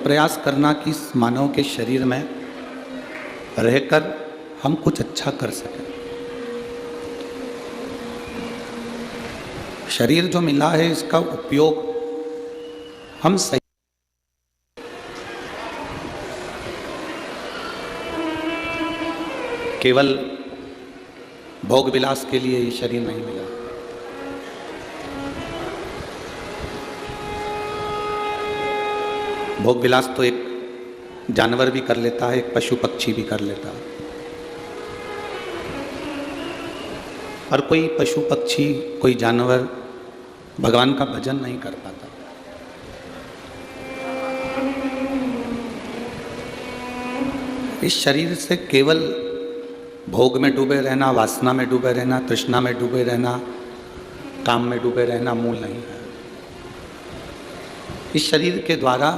प्रयास करना कि इस मानव के शरीर में रहकर हम कुछ अच्छा कर सकें। शरीर जो मिला है इसका उपयोग हम सही, केवल भोग विलास के लिए ये शरीर नहीं मिला। भोग विलास तो एक जानवर भी कर लेता है, एक पशु पक्षी भी कर लेता है, और कोई पशु पक्षी कोई जानवर भगवान का भजन नहीं कर पाता। इस शरीर से केवल भोग में डूबे रहना, वासना में डूबे रहना, तृष्णा में डूबे रहना, काम में डूबे रहना मूल नहीं है। इस शरीर के द्वारा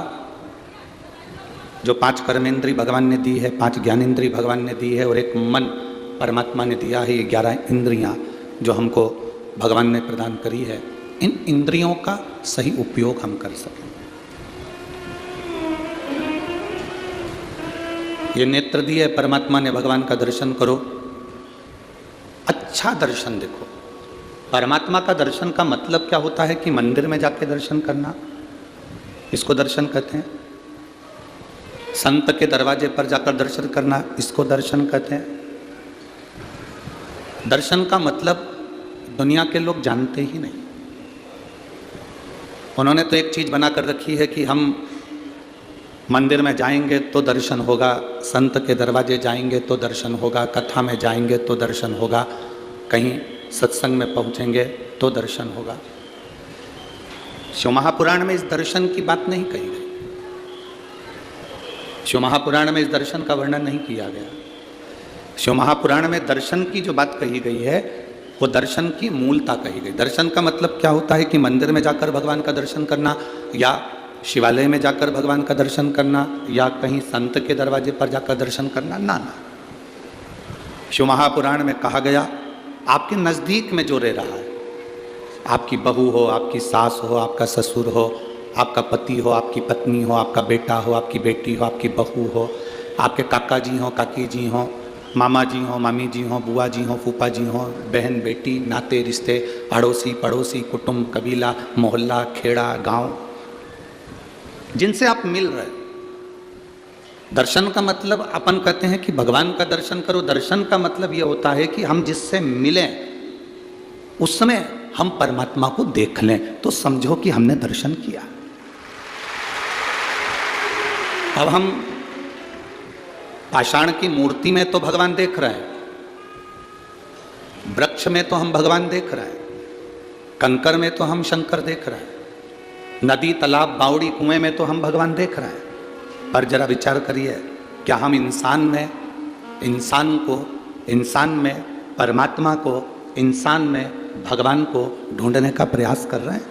जो 5 कर्मेंद्री भगवान ने दी है, 5 ज्ञानेंद्री भगवान ने दी है और एक मन परमात्मा ने दिया है, ये 11 इंद्रियां जो हमको भगवान ने प्रदान करी है, इन इंद्रियों का सही उपयोग हम कर सकें। ये नेत्र दिए परमात्मा ने, भगवान का दर्शन करो, अच्छा दर्शन देखो। परमात्मा का दर्शन का मतलब क्या होता है कि मंदिर में जाके दर्शन करना, इसको दर्शन कहते हैं। संत के दरवाजे पर जाकर दर्शन करना, इसको दर्शन कहते हैं। दर्शन का मतलब दुनिया के लोग जानते ही नहीं। उन्होंने तो एक चीज बना कर रखी है कि हम मंदिर में जाएंगे तो दर्शन होगा, संत के दरवाजे जाएंगे तो दर्शन होगा, कथा में जाएंगे तो दर्शन होगा, कहीं सत्संग में पहुंचेंगे तो दर्शन होगा। शिव महापुराण में इस दर्शन की बात नहीं कही गई। शिव महापुराण में इस दर्शन का वर्णन नहीं किया गया। शिव महापुराण में दर्शन की जो बात कही गई है वो दर्शन की मूलता कही गई। दर्शन का मतलब क्या होता है कि मंदिर में जाकर भगवान का दर्शन करना, या शिवालय में जाकर भगवान का दर्शन करना, या कहीं संत के दरवाजे पर जाकर दर्शन करना, ना ना। शिव महापुराण में कहा गया आपके नज़दीक में जो रह रहा है, आपकी बहू हो, आपकी सास हो, आपका ससुर हो, आपका पति हो, आपकी पत्नी हो, आपका बेटा हो, आपकी बेटी हो, आपकी बहू हो, आपके काका जी हो, काकी जी हो, मामा जी हो, मामी जी हो, बुआ जी हो, फूफा जी हो, बहन बेटी, नाते रिश्ते, अड़ोसी पड़ोसी, कुटुंब, कबीला, मोहल्ला, खेड़ा, गांव, जिनसे आप मिल रहे। दर्शन का मतलब अपन कहते हैं कि भगवान का दर्शन करो। दर्शन का मतलब यह होता है कि हम जिससे मिलें उस समय हम परमात्मा को देख लें, तो समझो कि हमने दर्शन किया। अब हम पाषाण की मूर्ति में तो भगवान देख रहे हैं, वृक्ष में तो हम भगवान देख रहे हैं, कंकर में तो हम शंकर देख रहे हैं, नदी तालाब बावड़ी कुएं में तो हम भगवान देख रहे हैं। पर जरा विचार करिए, क्या हम इंसान में परमात्मा को, इंसान में भगवान को ढूंढने का प्रयास कर रहे हैं?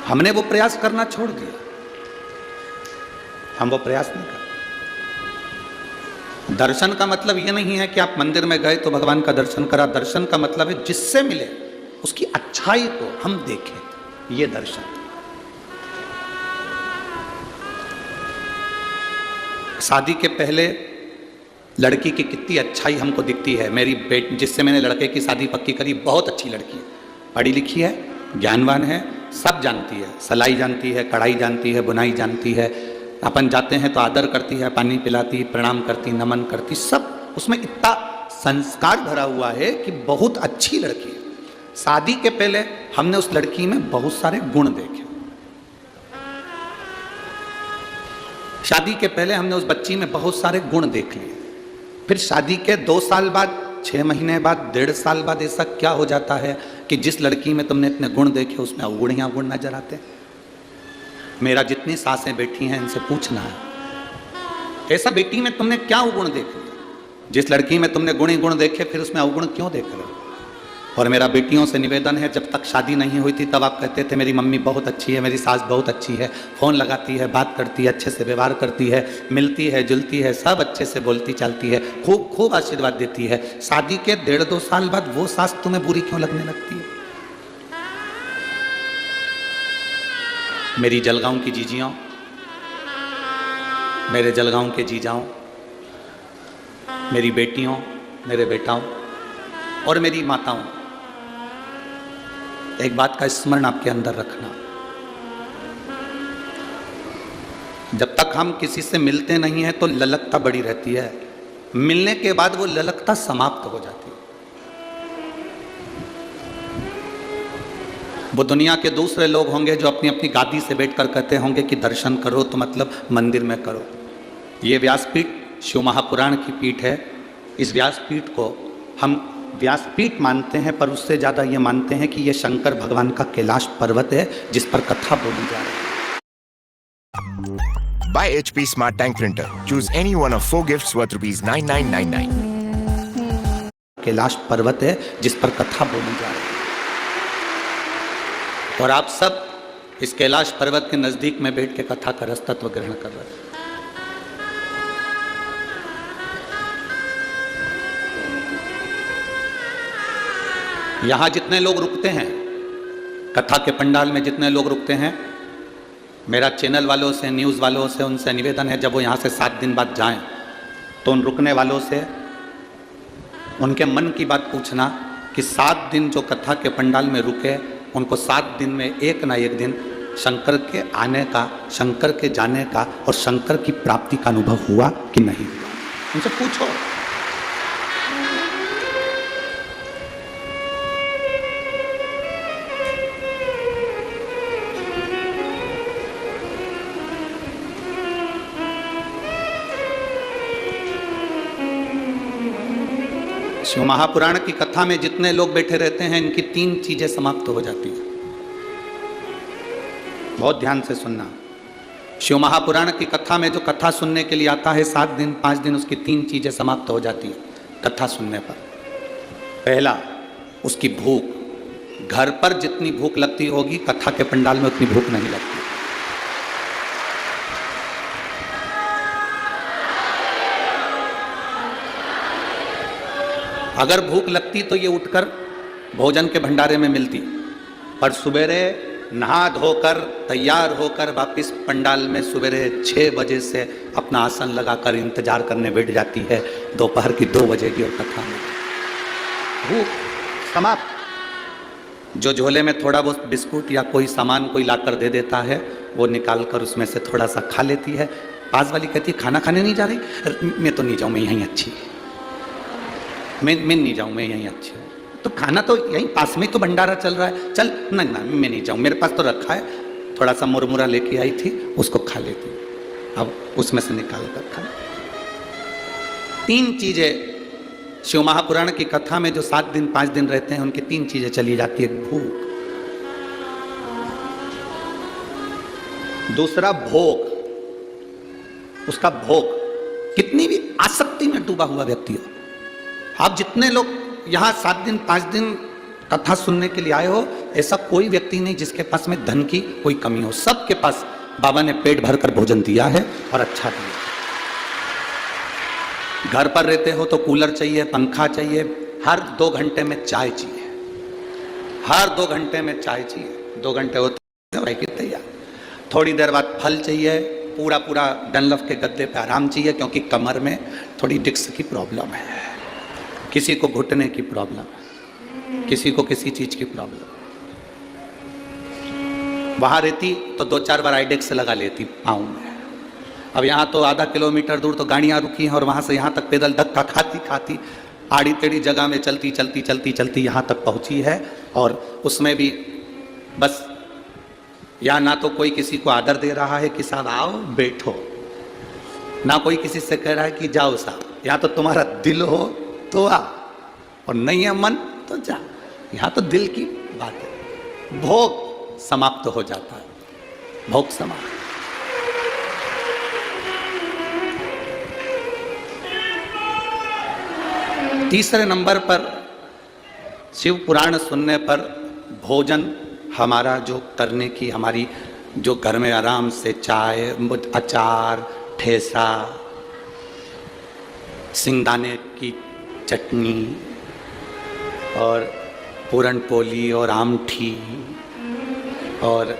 हमने वो प्रयास करना छोड़ दिया। हम वो प्रयास नहीं कर। दर्शन का मतलब ये नहीं है कि आप मंदिर में गए तो भगवान का दर्शन करा। दर्शन का मतलब है जिससे मिले उसकी अच्छाई को हम देखें, ये दर्शन। शादी के पहले लड़की की कितनी अच्छाई हमको दिखती है। मेरी बेटी, जिससे मैंने लड़के की शादी पक्की करी, बहुत अच्छी लड़की है, पढ़ी लिखी है, ज्ञानवान है, सब जानती है, सिलाई जानती है, कढ़ाई जानती है, बुनाई जानती है। अपन जाते हैं तो आदर करती है, पानी पिलाती, प्रणाम करती, नमन करती, सब उसमें इतना संस्कार भरा हुआ है कि बहुत अच्छी लड़की है। शादी के पहले हमने उस लड़की में बहुत सारे गुण देखे। शादी के पहले हमने उस बच्ची में बहुत सारे गुण देख लिए। फिर शादी के 2 साल बाद, 6 महीने बाद, 1.5 साल बाद ऐसा क्या हो जाता है कि जिस लड़की में तुमने इतने गुण देखे उसमें अवगुण ही अवगुण नजर आते। मेरा जितनी सासें बैठी हैं इनसे पूछना है, ऐसा बेटी में तुमने क्या अवगुण देखे? जिस लड़की में तुमने गुण ही गुण देखे फिर उसमें अवगुण क्यों देख रहे हो? और मेरा बेटियों से निवेदन है, जब तक शादी नहीं हुई थी तब आप कहते थे मेरी मम्मी बहुत अच्छी है, मेरी सास बहुत अच्छी है, फ़ोन लगाती है, बात करती है, अच्छे से व्यवहार करती है, मिलती है, जुलती है, सब अच्छे से बोलती चालती है, खूब खूब आशीर्वाद देती है। शादी के 1.5-2 साल बाद वो सास तुम्हें बुरी क्यों लगने लगती है? मेरी जलगांव की जीजियों, मेरे जलगांव के जीजाओं, मेरी बेटियों, मेरे बेटाओं और मेरी माताओं, एक बात का स्मरण आपके अंदर रखना, जब तक हम किसी से मिलते नहीं हैं तो ललकता बड़ी रहती है, मिलने के बाद वो ललकता समाप्त हो जाती है। वो दुनिया के दूसरे लोग होंगे जो अपनी अपनी गादी से बैठकर कहते होंगे कि दर्शन करो तो मतलब मंदिर में करो। ये व्यासपीठ शिव महापुराण की पीठ है। इस व्यासपीठ को हम व्यासपीठ मानते हैं, पर उससे ज़्यादा ये मानते हैं कि ये शंकर भगवान का कैलाश पर्वत है जिस पर कथा बोली जा रही है। Buy HP Smart Tank Printer. Choose any one of 4 gifts worth ₹9999. Kailash पर्वत है जिस पर कथा बोली जा रही है, और आप सब इस कैलाश पर्वत के नजदीक में बैठ के कथा का रस तत्व ग्रहण कर रहे हैं। यहां जितने लोग रुकते हैं, कथा के पंडाल में जितने लोग रुकते हैं, मेरा चैनल वालों से, न्यूज़ वालों से, उनसे निवेदन है, जब वो यहाँ से 7 दिन बाद जाएं तो उन रुकने वालों से उनके मन की बात पूछना कि 7 दिन जो कथा के पंडाल में रुके, उनको 7 दिन में एक ना एक दिन शंकर के आने का, शंकर के जाने का और शंकर की प्राप्ति का अनुभव हुआ कि नहीं हुआ, उनसे पूछो। शिव महापुराण की कथा में जितने लोग बैठे रहते हैं, इनकी 3 चीजें समाप्त हो जाती हैं। बहुत ध्यान से सुनना। शिव महापुराण की कथा में जो कथा सुनने के लिए आता है 7 दिन 5 दिन, उसकी 3 चीजें समाप्त हो जाती हैं कथा सुनने पर। पहला, उसकी भूख। घर पर जितनी भूख लगती होगी, कथा के पंडाल में उतनी भूख नहीं लगती। अगर भूख लगती तो ये उठकर भोजन के भंडारे में मिलती, पर सवेरे नहा धोकर तैयार होकर वापस पंडाल में सवेरे 6 बजे से अपना आसन लगाकर इंतजार करने बैठ जाती है दोपहर की 2 बजे की, और कथा में भूख समाप्त। जो झोले में थोड़ा बहुत बिस्कुट या कोई सामान कोई लाकर दे देता है, वो निकाल कर उसमें से थोड़ा सा खा लेती है। पास वाली कहती है खाना खाने नहीं जा रही, मैं तो नहीं जाऊँ, मैं यहीं अच्छी, मैं नहीं जाऊँ, मैं यहीं अच्छी हूँ। तो खाना तो यहीं पास में तो भंडारा चल रहा है, चल नहीं ना, मैं नहीं जाऊँ, मेरे पास तो रखा है, थोड़ा सा मुरमुरा लेके आई थी, उसको खा लेती, अब उसमें से निकाल कर खा। 3 चीजें शिव महापुराण की कथा में जो 7 दिन 5 दिन रहते हैं, उनकी 3 चीजें चली जाती है। भूख, दूसरा भोग, उसका भोग। कितनी भी आसक्ति में डूबा हुआ व्यक्ति हो, आप जितने लोग यहाँ 7 दिन 5 दिन कथा सुनने के लिए आए हो, ऐसा कोई व्यक्ति नहीं जिसके पास में धन की कोई कमी हो। सबके पास बाबा ने पेट भरकर भोजन दिया है और अच्छा दिया। घर पर रहते हो तो कूलर चाहिए, पंखा चाहिए, हर 2 घंटे में चाय चाहिए, हर 2 घंटे में चाय चाहिए। 2 घंटे होते भाई की तैयार। थोड़ी देर बाद फल चाहिए, पूरा पूरा डनलफ के गद्दे पे आराम चाहिए, क्योंकि कमर में थोड़ी डिस्क की प्रॉब्लम है, किसी को घुटने की प्रॉब्लम, किसी को किसी चीज की प्रॉब्लम। वहां रहती तो 2-4 बार आइडेक्स लगा लेती पाँव में। अब यहाँ तो आधा किलोमीटर दूर तो गाड़ियां रुकी हैं, और वहां से यहाँ तक पैदल धक्का खाती खाती आड़ी टेढ़ी जगह में चलती चलती चलती चलती यहाँ तक पहुंची है। और उसमें भी बस यहाँ ना तो कोई किसी को आदर दे रहा है कि साहब आओ बैठो, ना कोई किसी से कह रहा है कि जाओ साहब, यहाँ तो तुम्हारा दिल हो तो आ, और नहीं है मन तो जा। यहाँ तो दिल की बात है। भोग समाप्त हो जाता है, भोग समाप्त। तीसरे नंबर पर शिव पुराण सुनने पर भोजन हमारा जो करने की, हमारी जो घर में आराम से चाय, अचार, ठेसा, सिंगदाने की चटनी और पूरन पोली और आमठी और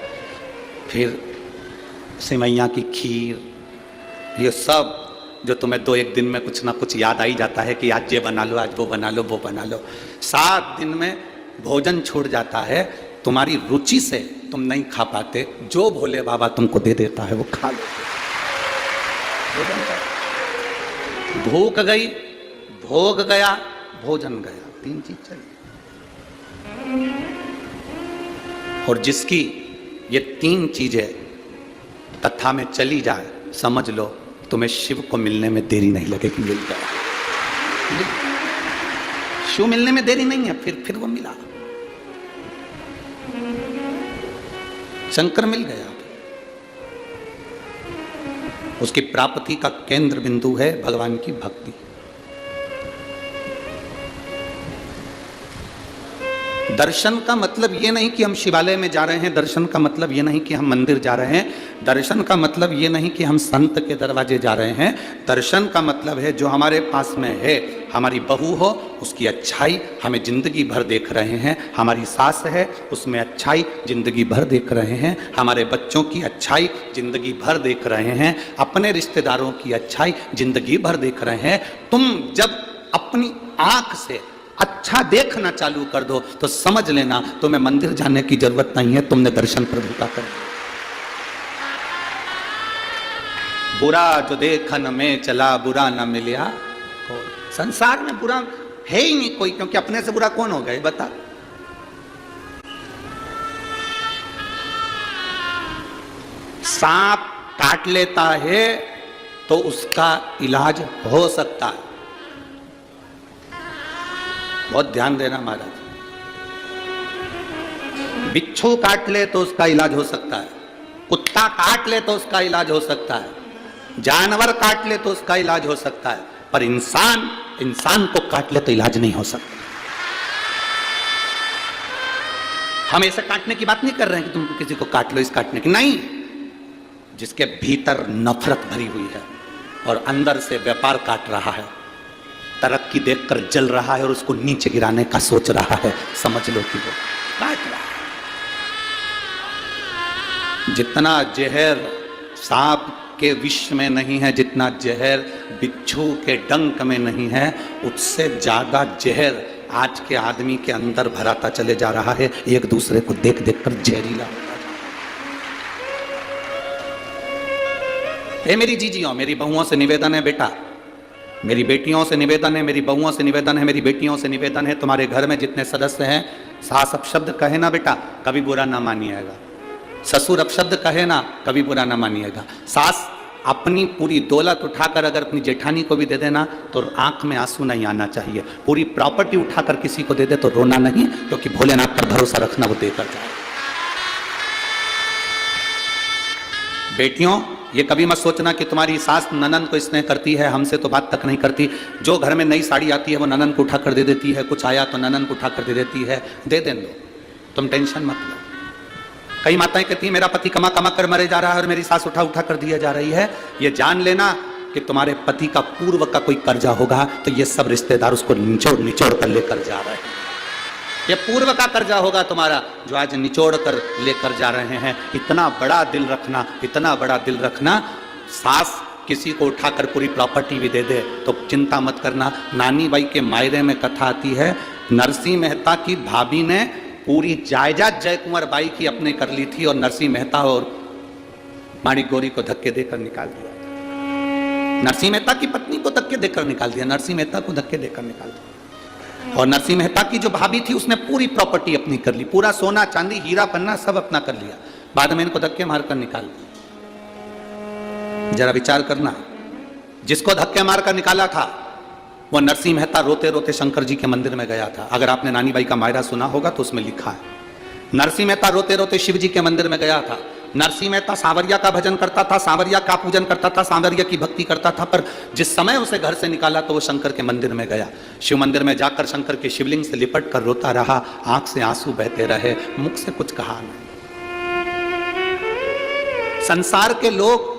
फिर सिमैया की खीर ये सब जो तुम्हें 2-1 दिन में कुछ ना कुछ याद आई जाता है कि आज ये बना लो, आज वो बना लो, वो बना लो, 7 दिन में भोजन छूट जाता है। तुम्हारी रुचि से तुम नहीं खा पाते, जो भोले बाबा तुमको दे देता है वो खा लो। भूख गई, भोग गया, भोजन गया, 3 चीज चली। और जिसकी ये 3 चीजें कथा में चली जाए, समझ लो तुम्हें शिव को मिलने में देरी नहीं लगेगी। मिल गया, शिव मिलने में देरी नहीं है, फिर वो मिला, शंकर मिल गया। उसकी प्राप्ति का केंद्र बिंदु है भगवान की भक्ति। दर्शन का मतलब ये नहीं कि हम शिवालय में जा रहे हैं, दर्शन का मतलब ये नहीं कि हम मंदिर जा रहे हैं, दर्शन का मतलब ये नहीं कि हम संत के दरवाजे जा रहे हैं। दर्शन का मतलब है जो हमारे पास में है, हमारी बहू हो उसकी अच्छाई हमें जिंदगी भर देख रहे हैं, हमारी सास है उसमें अच्छाई जिंदगी भर देख रहे हैं, हमारे बच्चों की अच्छाई जिंदगी भर देख रहे हैं, अपने रिश्तेदारों की अच्छाई जिंदगी भर देख रहे हैं। तुम जब अपनी आंख से अच्छा देखना चालू कर दो तो समझ लेना तुम्हें मंदिर जाने की जरूरत नहीं है, तुमने दर्शन प्रभु का कर। बुरा जो देखन में चला बुरा न मिला, संसार में बुरा है ही नहीं कोई, क्योंकि अपने से बुरा कौन हो गए बता। सांप काट लेता है तो उसका इलाज हो सकता है, बहुत ध्यान देना महाराज। बिच्छू काट ले तो उसका इलाज हो सकता है, कुत्ता काट ले तो उसका इलाज हो सकता है, जानवर काट ले तो उसका इलाज हो सकता है, पर इंसान को काट ले तो इलाज नहीं हो सकता। हम ऐसे काटने की बात नहीं कर रहे हैं कि तुम किसी को काट लो, इस काटने की नहीं। जिसके भीतर नफरत भरी हुई है और अंदर से व्यापार काट रहा है, तरक्की देखकर जल रहा है और उसको नीचे गिराने का सोच रहा है, समझ लो कि वो काट रहा है। जितना जहर सांप के विष में नहीं है, जितना जहर बिच्छू के डंक में नहीं है, उससे ज्यादा जहर आज के आदमी के अंदर भराता चले जा रहा है, एक दूसरे को देख देख कर जहरीला। मेरी जीजियों, मेरी बहुओं से निवेदन है बेटा, मेरी बेटियों से निवेदन है, मेरी बहुओं से निवेदन है, मेरी बेटियों से निवेदन है, तुम्हारे घर में जितने सदस्य हैं, सास अपशब्द कहे ना बेटा कभी बुरा ना मानिएगा, ससुर अपशब्द कहे ना कभी बुरा ना मानिएगा। सास अपनी पूरी दौलत उठाकर अगर अपनी जेठानी को भी दे देना तो आंख में आंसू नहीं आना चाहिए, पूरी प्रॉपर्टी उठाकर किसी को दे दे तो रोना नहीं, क्योंकि भोलेनाथ पर भरोसा रखना, वो देकर जाए। बेटियों, ये कभी मत सोचना कि तुम्हारी सास ननन को स्नेह करती है, हमसे तो बात तक नहीं करती। जो घर में नई साड़ी आती है वो ननन को उठा कर दे देती है, कुछ आया तो ननन को उठा कर दे देती है, दे दें दो, तुम टेंशन मत लो। कई माताएं कहती हैं मेरा पति कमा कमा कर मरे जा रहा है और मेरी सास उठा उठा कर दिया जा रही है। ये जान लेना कि तुम्हारे पति का पूर्व का कोई कर्जा होगा तो ये सब रिश्तेदार उसको निचोड़ निचोड़ कर लेकर जा रहे हैं। ये पूर्व का कर्जा होगा तुम्हारा जो आज निचोड़ कर लेकर जा रहे हैं। इतना बड़ा दिल रखना, इतना बड़ा दिल रखना। सास किसी को उठाकर पूरी प्रॉपर्टी भी दे दे तो चिंता मत करना। नानी बाई के मायरे में कथा आती है, नरसिंह मेहता की भाभी ने पूरी जायदाद जय कुंवर बाई की अपने कर ली थी और नरसिंह मेहता और माणिक गौरी को धक्के देकर निकाल दिया। नरसिंह मेहता की पत्नी को धक्के देकर निकाल दिया, नरसिंह मेहता को धक्के देकर निकाल दिया। और नरसिंह मेहता की जो भाभी थी उसने पूरी प्रॉपर्टी अपनी कर ली, पूरा सोना चांदी हीरा पन्ना सब अपना कर लिया, बाद में इनको धक्के मारकर निकाल दिया। जरा विचार करना, जिसको धक्के मारकर निकाला था वो नरसिंह मेहता रोते रोते शंकर जी के मंदिर में गया था। अगर आपने नानी बाई का मायरा सुना होगा तो उसमें लिखा है, नरसिंह मेहता रोते रोते शिव जी के मंदिर में गया था। नरसिंह मेहता सांवरिया का भजन करता था, सांवरिया का पूजन करता था, सांवरिया की भक्ति करता था, पर जिस समय उसे घर से निकाला तो वो शंकर के मंदिर में गया। शिव मंदिर में जाकर शंकर के शिवलिंग से लिपट कर रोता रहा, आंख से आंसू बहते रहे, मुख से कुछ कहा नहीं। संसार के लोग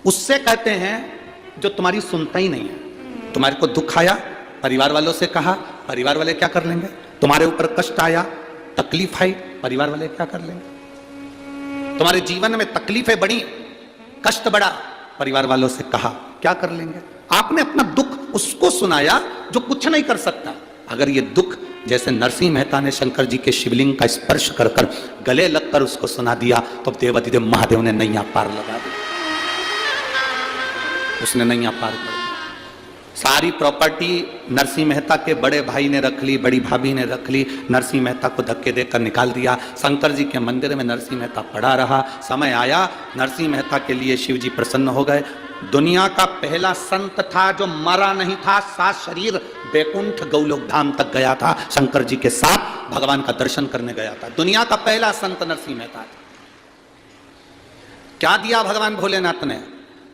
उससे कहते हैं जो तुम्हारी सुनता ही नहीं है। तुम्हारे को दुख आया, परिवार वालों से कहा, परिवार वाले क्या कर लेंगे? तुम्हारे ऊपर कष्ट आया, तकलीफ आई, परिवार वाले क्या कर लेंगे? तुम्हारे जीवन में तकलीफें बढ़ी, कष्ट बढ़ा, परिवार वालों से कहा, क्या कर लेंगे? आपने अपना दुख उसको सुनाया जो कुछ नहीं कर सकता। अगर ये दुख जैसे नरसिंह मेहता ने शंकर जी के शिवलिंग का स्पर्श कर कर गले लगकर उसको सुना दिया, तो देवाधिदेव महादेव ने नैया पार लगा दी, उसने नैया पार कर दी। सारी प्रॉपर्टी नरसिंह मेहता के बड़े भाई ने रख ली, बड़ी भाभी ने रख ली, नरसिंह मेहता को धक्के देकर निकाल दिया। शंकर जी के मंदिर में नरसिंह मेहता पड़ा रहा। समय आया, नरसिंह मेहता के लिए शिव जी प्रसन्न हो गए। दुनिया का पहला संत था जो मरा नहीं था, सात शरीर बैकुंठ गौलोक धाम तक गया था, शंकर जी के साथ भगवान का दर्शन करने गया था। दुनिया का पहला संत नरसिंह मेहता था। क्या दिया भगवान भोलेनाथ ने?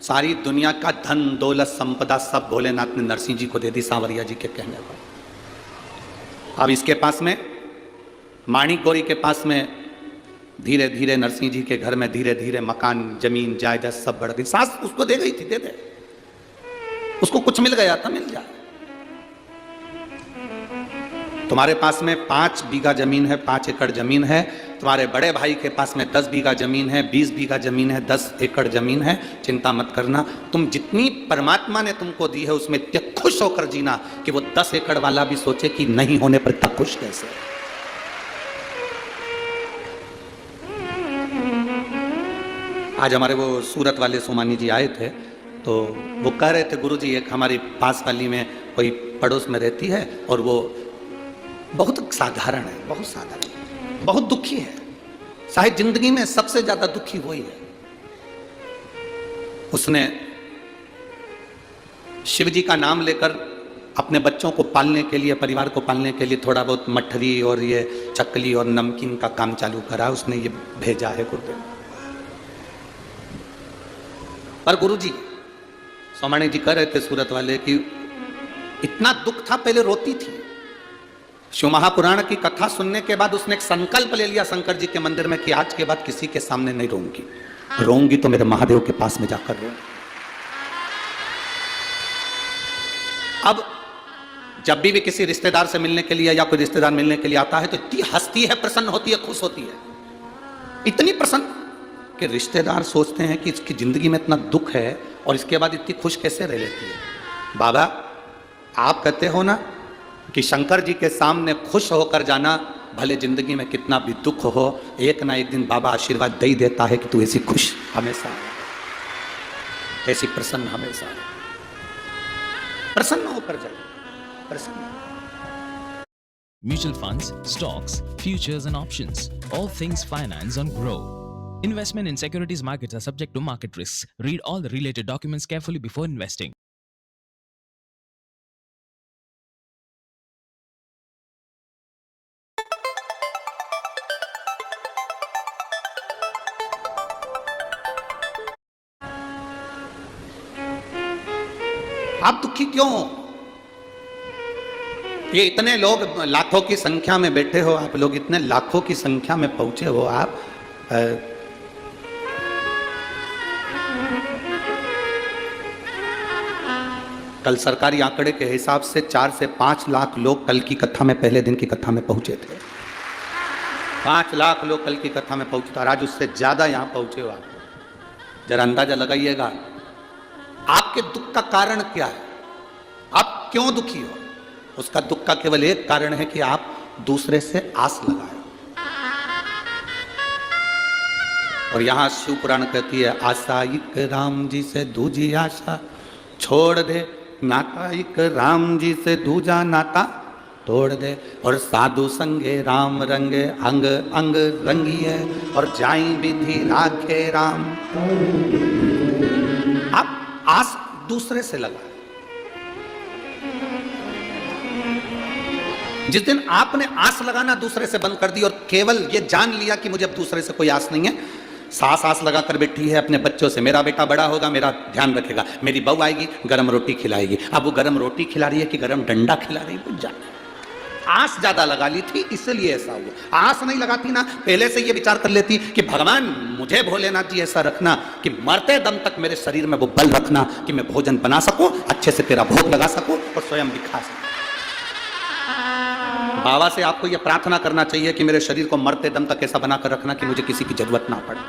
सारी दुनिया का धन दौलत संपदा सब भोलेनाथ ने नरसिंह जी को दे दी, सांवरिया जी के कहने पर। अब इसके पास में माणिक गौरी के पास में धीरे धीरे नरसिंह जी के घर में धीरे धीरे मकान जमीन जायदाद सब बढ़ गई। सास उसको दे गई थी, दे दे, उसको कुछ मिल गया था, मिल जाए। तुम्हारे पास में 5 बीघा जमीन है, 5 एकड़ जमीन है, तुम्हारे बड़े भाई के पास में 10 बीघा जमीन है, 20 बीघा जमीन है, 10 एकड़ जमीन है, चिंता मत करना। तुम जितनी परमात्मा ने तुमको दी है उसमें इतने खुश होकर जीना कि वो 10 एकड़ वाला भी सोचे कि नहीं होने पर इतना खुश कैसे। आज हमारे वो सूरत वाले सोमानी जी आए थे, तो वो कह रहे थे, गुरुजी एक हमारी पास वाली में कोई पड़ोस में रहती है और वो बहुत साधारण है, बहुत साधारण, बहुत दुखी है, शायद जिंदगी में सबसे ज्यादा दुखी वही है। उसने शिव जी का नाम लेकर अपने बच्चों को पालने के लिए, परिवार को पालने के लिए थोड़ा बहुत मठरी और ये चकली और नमकीन का काम चालू करा, उसने ये भेजा है गुरुदेव। पर गुरुजी सोमानी जी कह रहे थे सूरत वाले कि इतना दुख था, पहले रोती थी। शिव महापुराण की कथा सुनने के बाद उसने एक संकल्प ले लिया शंकर जी के मंदिर में कि आज के बाद किसी के सामने नहीं रोऊंगी, रोऊंगी तो मेरे महादेव के पास में जाकर रोऊंगी। अब जब भी किसी रिश्तेदार से मिलने के लिए या कोई रिश्तेदार मिलने के लिए आता है तो इतनी हंसती है, प्रसन्न होती है, खुश होती है, इतनी प्रसन्न कि रिश्तेदार सोचते हैं कि इसकी जिंदगी में इतना दुख है और इसके बाद इतनी खुश कैसे रह लेती है। बाबा आप कहते हो ना कि शंकर जी के सामने खुश होकर जाना, भले जिंदगी में कितना भी दुख हो, एक ना एक दिन बाबा आशीर्वाद दे ही देता है कि तू ऐसी खुश हमेशा, ऐसी प्रसन्न हमेशा, प्रसन्न होकर जाए, प्रसन्न। Mutual funds, stocks, futures and options. All things finance on Grow. Investment in securities markets are subject to market risks. Read all the related documents carefully before investing. आप दुखी क्यों हो? ये इतने लोग लाखों की संख्या में बैठे हो, आप लोग इतने लाखों की संख्या में पहुंचे हो, आप कल सरकारी आंकड़े के हिसाब से 4 से 5 लाख लोग कल की कथा में, पहले दिन की कथा में पहुंचे थे। 5 लाख लोग कल की कथा में पहुंचे थे, आज उससे ज्यादा यहां पहुंचे हो आप। जरा अंदाजा लगाइएगा आपके दुख का कारण क्या है, आप क्यों दुखी हो? उसका दुख का केवल एक कारण है कि आप दूसरे से आस लगाए। और यहां शिव पुराण कहती है, आशा एक राम जी से दूजी आशा छोड़ दे, नाता एक राम जी से दूजा नाता तोड़ दे, और साधु संगे राम रंगे अंग अंग रंगी है, और जाई विधि राखे राम। आप आस दूसरे से लगा। जिस दिन आपने आस लगाना दूसरे से बंद कर दी और केवल ये जान लिया कि मुझे अब दूसरे से कोई आस नहीं है, सास आस लगा कर बैठी है अपने बच्चों से, मेरा बेटा बड़ा होगा, मेरा ध्यान रखेगा, मेरी बहू आएगी गरम रोटी खिलाएगी। अब वो गरम रोटी खिला रही है कि गरम डंडा खिला रही है, कुछ जान। आस ज्यादा लगा ली थी इसलिए ऐसा हुआ। आस नहीं लगाती ना, पहले से ये विचार कर लेती कि भगवान मुझे भोलेनाथ जी ऐसा रखना कि मरते दम तक मेरे शरीर में वो बल रखना कि मैं भोजन बना सकूं, अच्छे से तेरा भोग लगा सकूं और स्वयं भी खा सकूं। बाबा से आपको यह प्रार्थना करना चाहिए कि मेरे शरीर को मरते दम तक ऐसा बनाकर रखना कि मुझे किसी की जरूरत ना पड़े।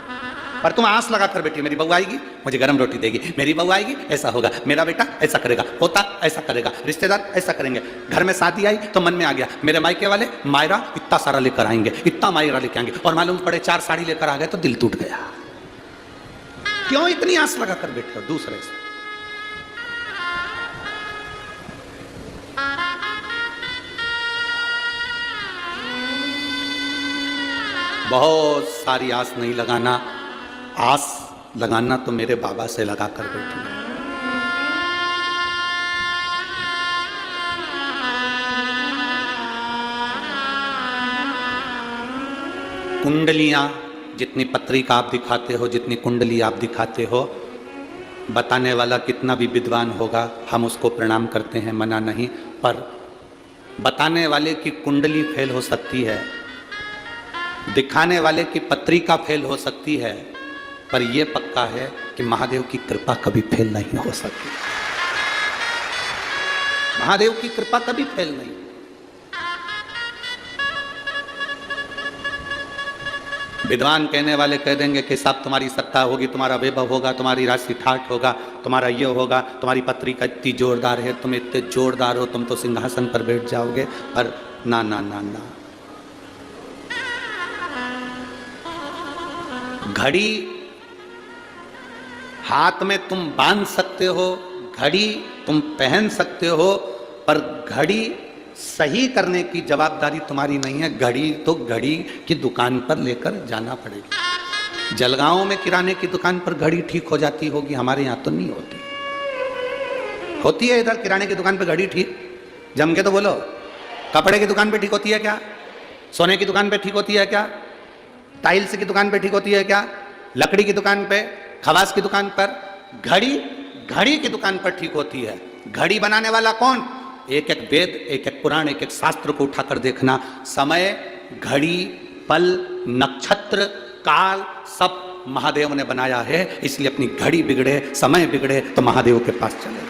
पर तुम आस लगा कर बैठी, मेरी बहू आएगी मुझे गर्म रोटी देगी, मेरी बहू आएगी ऐसा होगा, मेरा बेटा ऐसा करेगा, पोता ऐसा करेगा, रिश्तेदार ऐसा करेंगे। घर में शादी आई तो मन में आ गया मेरे मायके वाले मायरा इतना सारा लेकर आएंगे, इतना मायरा लेकर आएंगे, और मालूम पड़े 4 साड़ी लेकर आ गए तो दिल टूट गया। क्यों इतनी आस लगा कर बैठे हो दूसरे से? बहुत सारी आस नहीं लगाना, आस लगाना तो मेरे बाबा से लगा कर बैठी। कुंडलियां, जितनी पत्रिका आप दिखाते हो, जितनी कुंडली आप दिखाते हो, बताने वाला कितना भी विद्वान होगा हम उसको प्रणाम करते हैं, मना नहीं, पर बताने वाले की कुंडली फेल हो सकती है, दिखाने वाले की पत्रिका फेल हो सकती है, पर यह पक्का है कि महादेव की कृपा कभी फेल नहीं हो सकती। महादेव की कृपा कभी फेल नहीं। विद्वान कहने वाले कह देंगे कि साहब तुम्हारी सत्ता होगी, तुम्हारा वैभव होगा, तुम्हारी राशि ठाठ होगा, तुम्हारा ये होगा, तुम्हारी पत्रिका इतनी जोरदार है, तुम इतने जोरदार हो, तुम तो सिंहासन पर बैठ जाओगे। पर ना ना ना ना, घड़ी हाथ में तुम बांध सकते हो, घड़ी तुम पहन सकते हो, पर घड़ी सही करने की जवाबदारी तुम्हारी नहीं है। घड़ी तो घड़ी की दुकान पर लेकर जाना पड़ेगी। जलगांव में किराने की दुकान पर घड़ी ठीक हो जाती होगी, हमारे यहाँ तो नहीं होती। होती है इधर किराने की दुकान पर घड़ी ठीक? जम के तो बोलो। कपड़े की दुकान पे ठीक होती है क्या? सोने की दुकान पे ठीक होती है क्या? टाइल्स की दुकान पे ठीक होती है क्या? लकड़ी की दुकान पे, खवास की दुकान पर? घड़ी की दुकान पर ठीक होती है। घड़ी बनाने वाला कौन? एक एक वेद, एक एक पुराण, एक एक शास्त्र को उठाकर देखना। समय, घड़ी, पल, नक्षत्र, काल सब महादेव ने बनाया है। इसलिए अपनी घड़ी बिगड़े, समय बिगड़े तो महादेव के पास चले।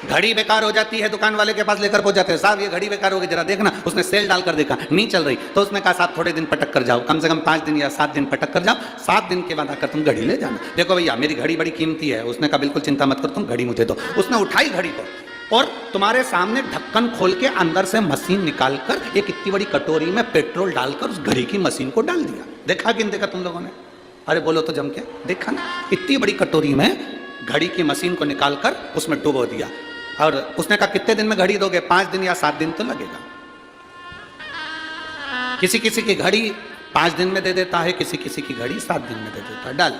घड़ी बेकार हो जाती है, दुकान वाले के पास लेकर पहुंच जाते हैं, साहब ये घड़ी बेकार हो गई, जरा देखना। उसने सेल डालकर देखा, नहीं चल रही, तो उसने कहा साहब थोड़े दिन पटक कर जाओ, कम से कम 5 दिन या 7 दिन पटक कर जाओ, 7 दिन के बाद आकर तुम घड़ी ले जाना। देखो भैया मेरी घड़ी बड़ी कीमती है। उसने कहा बिल्कुल चिंता मत करो, तुम घड़ी मुझे दो। उसने उठाई घड़ी को और तुम्हारे सामने ढक्कन खोल के अंदर से मशीन निकालकर एक इतनी बड़ी कटोरी में पेट्रोल डालकर उस घड़ी की मशीन को डाल दिया। देखा कि नहीं देखा तुम लोगों ने? अरे बोलो तो जम के, देखा ना? इतनी बड़ी कटोरी में घड़ी की मशीन को निकालकर उसमें डुबो दिया। और उसने कहा कितने दिन में घड़ी दोगे? 5 दिन या 7 दिन तो लगेगा। किसी किसी की घड़ी 5 दिन में दे देता है, किसी किसी की घड़ी 7 दिन में दे देता है। डाल।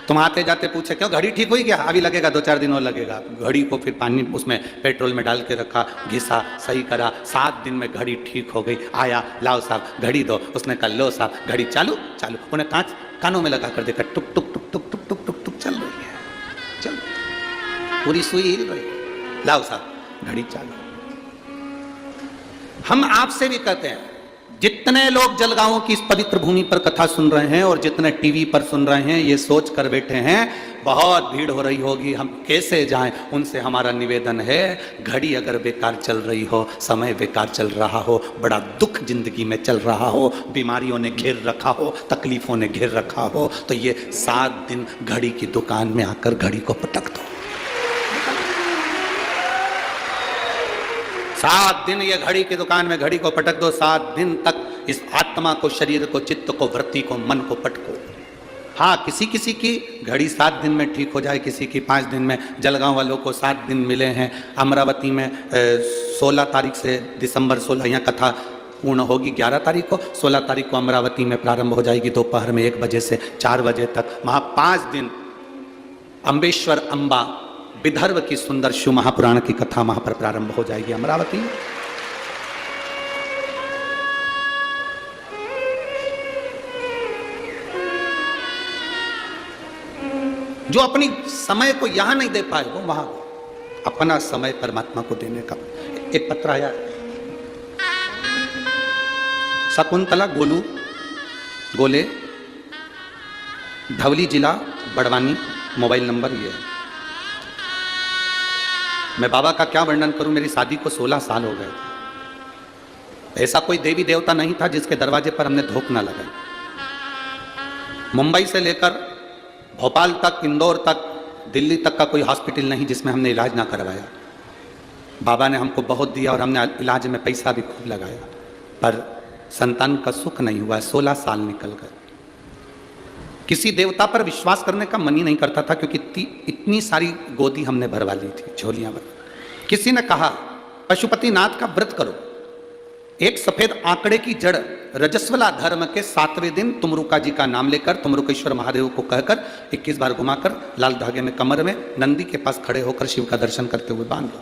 तुम आते जाते पूछे क्यों घड़ी ठीक हुई क्या? अभी लगेगा 2-4 दिन और लगेगा। घड़ी को फिर पानी उसमें पेट्रोल में डाल के रखा, घिसा, सही करा, 7 दिन में घड़ी ठीक हो गई। आया, लाओ साहब घड़ी दो। उसने कहा लो साहब घड़ी चालू चालू। उन्हें कानों में लगा कर देखा, टुक टुक टुक टुक टुक टुक टुक टुक चल रही है, चल पूरी सुई हिल रही है। लाओ साहब घड़ी चालू। हम आपसे भी कहते हैं, जितने लोग जलगांव की इस पवित्र भूमि पर कथा सुन रहे हैं और जितने टीवी पर सुन रहे हैं, ये सोच कर बैठे हैं बहुत भीड़ हो रही होगी, हम कैसे जाएं। उनसे हमारा निवेदन है, घड़ी अगर बेकार चल रही हो, समय बेकार चल रहा हो, बड़ा दुख जिंदगी में चल रहा हो, बीमारियों ने घेर रखा हो, तकलीफों ने घेर रखा हो, तो ये 7 दिन घड़ी की दुकान में आकर घड़ी को पटक दो। 7 दिन ये घड़ी की दुकान में घड़ी को पटक दो। 7 दिन तक इस आत्मा को, शरीर को, चित्त को, वृत्ति को, मन को पटको। हाँ, किसी किसी की घड़ी 7 दिन में ठीक हो जाए, किसी की 5 दिन में। जलगांव वालों को 7 दिन मिले हैं। अमरावती में 16 तारीख से दिसंबर 16 यहाँ कथा पूर्ण होगी। 11 तारीख को, 16 तारीख को अमरावती में प्रारंभ हो जाएगी दोपहर में 1 बजे से 4 बजे तक। वहाँ 5 दिन अम्बेश्वर अम्बा विदर्भ की सुंदर शिव महापुराण की कथा वहां पर प्रारंभ हो जाएगी अमरावती। जो अपनी समय को यहां नहीं दे पाए वो वहां अपना समय परमात्मा को देने का। एक पत्र आया, शकुंतला गोले, धवली जिला बड़वानी, मोबाइल नंबर ये है। मैं बाबा का क्या वर्णन करूं, मेरी शादी को 16 साल हो गए। ऐसा कोई देवी देवता नहीं था जिसके दरवाजे पर हमने धोख ना लगाई। मुंबई से लेकर भोपाल तक, इंदौर तक, दिल्ली तक का कोई हॉस्पिटल नहीं जिसमें हमने इलाज ना करवाया। बाबा ने हमको बहुत दिया और हमने इलाज में पैसा भी खूब लगाया, पर संतान का सुख नहीं हुआ। 16 साल निकल गए। किसी देवता पर विश्वास करने का मन ही नहीं करता था, क्योंकि इतनी सारी गोदी हमने भरवा ली थी, झोलियां भर। किसी ने कहा पशुपतिनाथ का व्रत करो, एक सफेद आंकड़े की जड़ रजस्वला धर्म के 7वें दिन तुमरुका जी का नाम लेकर, तुमरुकेश्वर महादेव को कहकर 21 बार घुमाकर लाल धागे में कमर में नंदी के पास खड़े होकर शिव का दर्शन करते हुए बांध लो।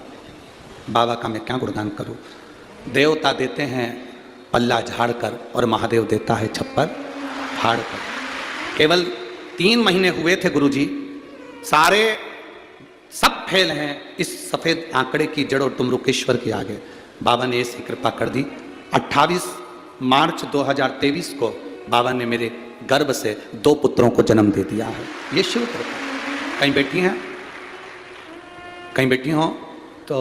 बाबा का मैं क्या गुणगान करूं। देवता देते हैं पल्ला झाड़कर और महादेव देता है छप्पर फाड़कर। केवल 3 महीने हुए थे गुरुजी, सारे सब फेल हैं इस सफेद आंकड़े की जड़ और तुमरुकेश्वर के आगे। बाबा ने ऐसी कृपा कर दी। 28 मार्च 2023 को बाबा ने मेरे गर्भ से 2 पुत्रों को जन्म दे दिया है। ये शिव कृपा। कहीं बैठी हैं, कहीं बैठी हो तो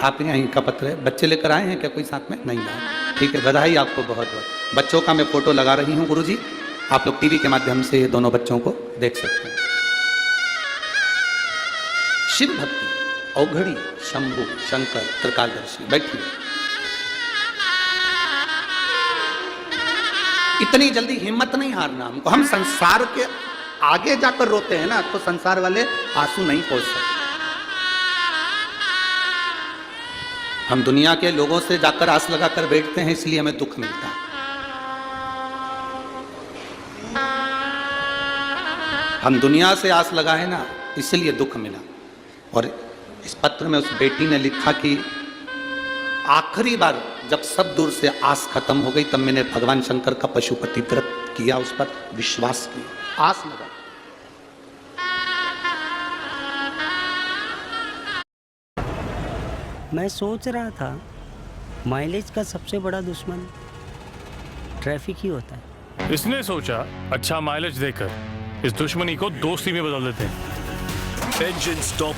आप यहीं का पत्र है। बच्चे लेकर आए हैं क्या कोई साथ में? नहीं लाए, ठीक है, बधाई आपको बहुत बहुत। बच्चों का मैं फोटो लगा रही हूँ गुरुजी, आप लोग टीवी के माध्यम से ये दोनों बच्चों को देख सकते हैं। शिव भक्ति, औघड़ी, शंभु, शंकर, त्रिकालदर्शी। बैठिए। इतनी जल्दी हिम्मत नहीं हारना हमको। हम संसार के आगे जाकर रोते हैं ना, तो संसार वाले आंसू नहीं पहुंच सकते। हम दुनिया के लोगों से जाकर आस लगाकर बैठते हैं, इसलिए हमें दुख मिलता है। हम दुनिया से आस लगाए ना, इसलिए दुख मिला। और इस पत्र में उस बेटी ने लिखा कि आखिरी बार जब सब दूर से आस खत्म हो गई, तब मैंने भगवान शंकर का पशुपति व्रत किया, उस पर विश्वास किया, आस लगा। मैं सोच रहा था माइलेज का सबसे बड़ा दुश्मन ट्रैफिक ही होता है। इसने सोचा अच्छा माइलेज देकर इस दुश्मनी को दोस्ती में बदल देते हैं। Engine stop.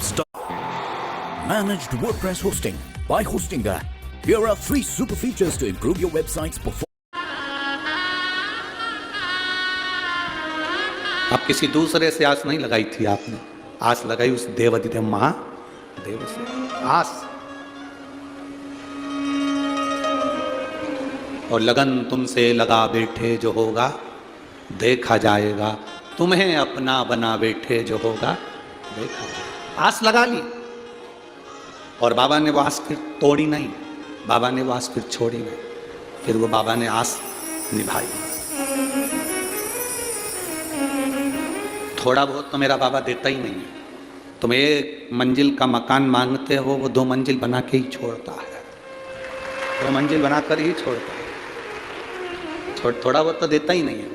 Managed WordPress hosting by Hostinga. Here are 3 super features to improve your website's performance. अब किसी दूसरे से आस नहीं लगाई थी आपने, आस लगाई उस देवाधिदेव महादेव से। आस और लगन तुमसे लगा बैठे जो होगा देखा जाएगा, तुम्हें अपना बना बैठे जो होगा देखा जाएगा। आस लगा ली और बाबा ने वो आस फिर तोड़ी नहीं, बाबा ने वो आस फिर छोड़ी नहीं, फिर वो बाबा ने आस निभाई। थोड़ा बहुत तो मेरा बाबा देता ही नहीं है। तुम 1 मंजिल का मकान मांगते हो, वो 2 मंजिल बना के ही छोड़ता है, 2 मंजिल बनाकर ही छोड़ता है। थोड़ा बहुत तो देता ही नहीं है,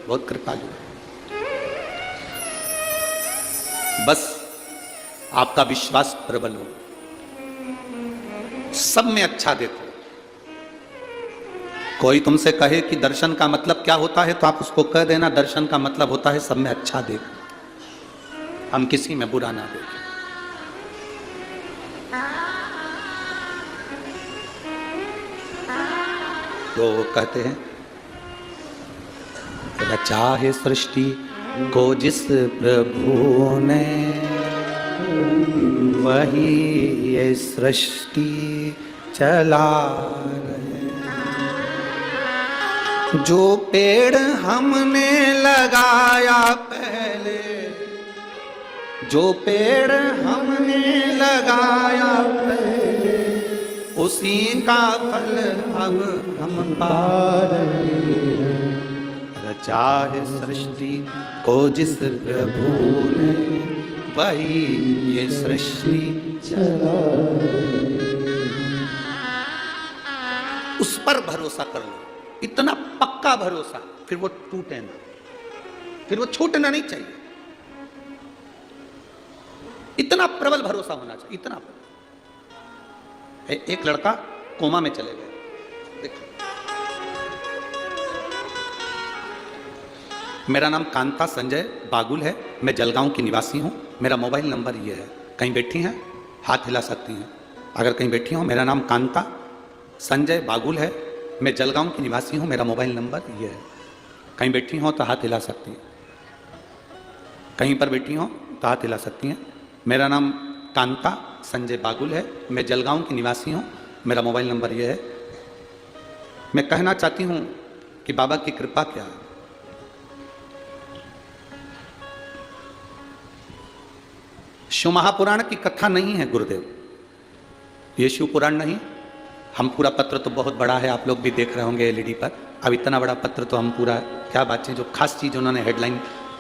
बहुत कृपालु है। बस आपका विश्वास प्रबल हो, सब में अच्छा देखो। कोई तुमसे कहे कि दर्शन का मतलब क्या होता है, तो आप उसको कह देना दर्शन का मतलब होता है सब में अच्छा देखना, हम किसी में बुरा ना देखें। तो वो कहते हैं रचा है सृष्टि को जिस प्रभु ने, वही ये सृष्टि चला रहे। जो पेड़ हमने लगाया पहले, जो पेड़ हमने लगाया पहले, उसी का फल अब हम पा रहे हैं। रचा है सृष्टि को जिस प्रभु ने, वही ये सृष्टि चला रहे। उस पर भरोसा कर लो, इतना पक्का भरोसा, फिर वो टूटे ना, फिर वो छूटना नहीं चाहिए। इतना प्रबल भरोसा होना चाहिए, इतना प्रबल। एक लड़का कोमा में चले गए। देखो, मेरा नाम कांता संजय बागुल है, मैं जलगांव की निवासी हूँ। मेरा मोबाइल नंबर ये है, कहीं बैठी हैं हाथ हिला सकती हैं अगर कहीं बैठी हूँ। मेरा नाम कांता संजय बागुल है, मैं जलगांव की निवासी हूँ, मेरा मोबाइल नंबर ये है। कहीं बैठी हो तो हाथ हिला सकती हैं, कहीं पर बैठी हो तो हाथ हिला सकती हैं। मेरा नाम कांता संजय बागुल है, मैं जलगांव की निवासी हूँ, मेरा मोबाइल नंबर ये है। मैं कहना चाहती हूँ कि बाबा की कृपा क्या है। शिव महापुराण की कथा नहीं है गुरुदेव, ये शिव पुराण नहीं। हम पूरा पत्र तो बहुत बड़ा है, आप लोग भी देख रहे होंगे एलईडी पर। अब इतना बड़ा पत्र तो हम पूरा क्या बात है, जो खास चीज उन्होंने हेडलाइन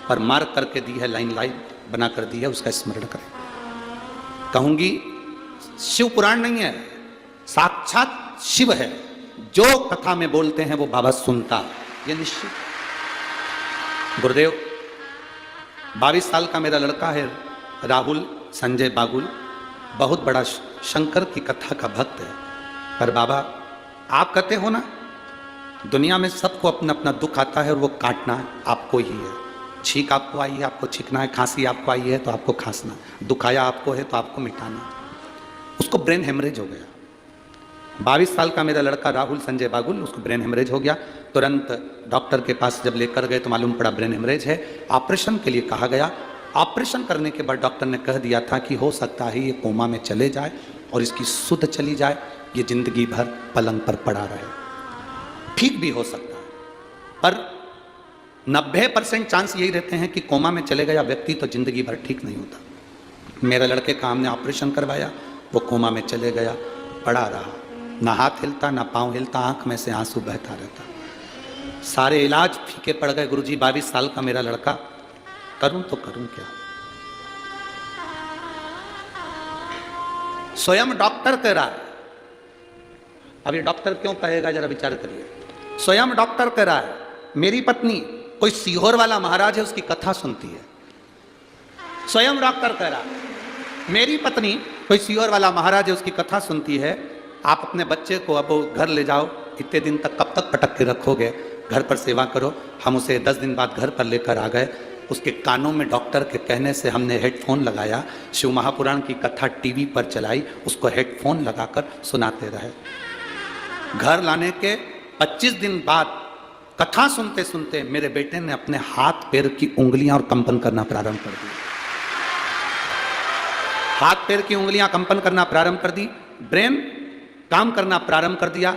पर मार्क करके दी है, लाइन लाइन बना कर दी है, उसका स्मरण करें। कहूंगी शिव पुराण नहीं है, साक्षात शिव है। जो कथा में बोलते हैं वो बाबा सुनता, ये निश्चित। गुरुदेव 22 साल का मेरा लड़का है राहुल संजय बागुल, बहुत बड़ा शंकर की कथा का भक्त है। पर बाबा आप कहते हो ना, दुनिया में सबको अपना अपना दुख आता है और वो काटना आपको ही है। छींक आपको आई है, आपको छींकना है, खांसी आपको आई है तो आपको खांसना, दुख आया आपको है तो आपको मिटाना। उसको ब्रेन हेमरेज हो गया। 22 साल का मेरा लड़का राहुल संजय बागुल, उसको ब्रेन हेमरेज हो गया। तुरंत डॉक्टर के पास जब लेकर गए तो मालूम पड़ा ब्रेन हेमरेज है। ऑपरेशन के लिए कहा गया। ऑपरेशन करने के बाद डॉक्टर ने कह दिया था कि हो सकता है ये कोमा में चले जाए और इसकी सुध चली जाए, ये जिंदगी भर पलंग पर पड़ा रहे। ठीक भी हो सकता है, पर 90% चांस यही रहते हैं कि कोमा में चले गया व्यक्ति तो जिंदगी भर ठीक नहीं होता। मेरे लड़के का हमने ऑपरेशन करवाया, वो कोमा में चले गया, पड़ा रहा, ना हाथ हिलता ना पाँव हिलता, आंख में से आंसू बहता रहता। सारे इलाज फीके पड़ गए। गुरुजी 22 साल का मेरा लड़का, करूं तो करूं क्या। स्वयं डॉक्टर कह रहा है, अब ये डॉक्टर क्यों कहेगा जरा विचार करिए। स्वयं डॉक्टर कह रहा है, मेरी पत्नी कोई सीहोर वाला महाराज है उसकी कथा सुनती है। स्वयं डॉक्टर कह रहा है, मेरी पत्नी कोई सीहोर वाला महाराज है उसकी कथा सुनती है। आप अपने बच्चे को अब घर ले जाओ, इतने दिन तक कब तक पटक के रखोगे, घर पर सेवा करो। हम उसे 10 दिन बाद घर पर लेकर आ गए। उसके कानों में डॉक्टर के कहने से हमने हेडफोन लगाया, शिव महापुराण की कथा टीवी पर चलाई, उसको हेडफोन लगाकर सुनाते रहे। घर लाने के 25 दिन बाद कथा सुनते सुनते मेरे बेटे ने अपने हाथ पैर की उंगलियां और कंपन करना प्रारंभ कर दी। हाथ पैर की उंगलियां कंपन करना प्रारंभ कर दी, ब्रेन काम करना प्रारंभ कर दिया।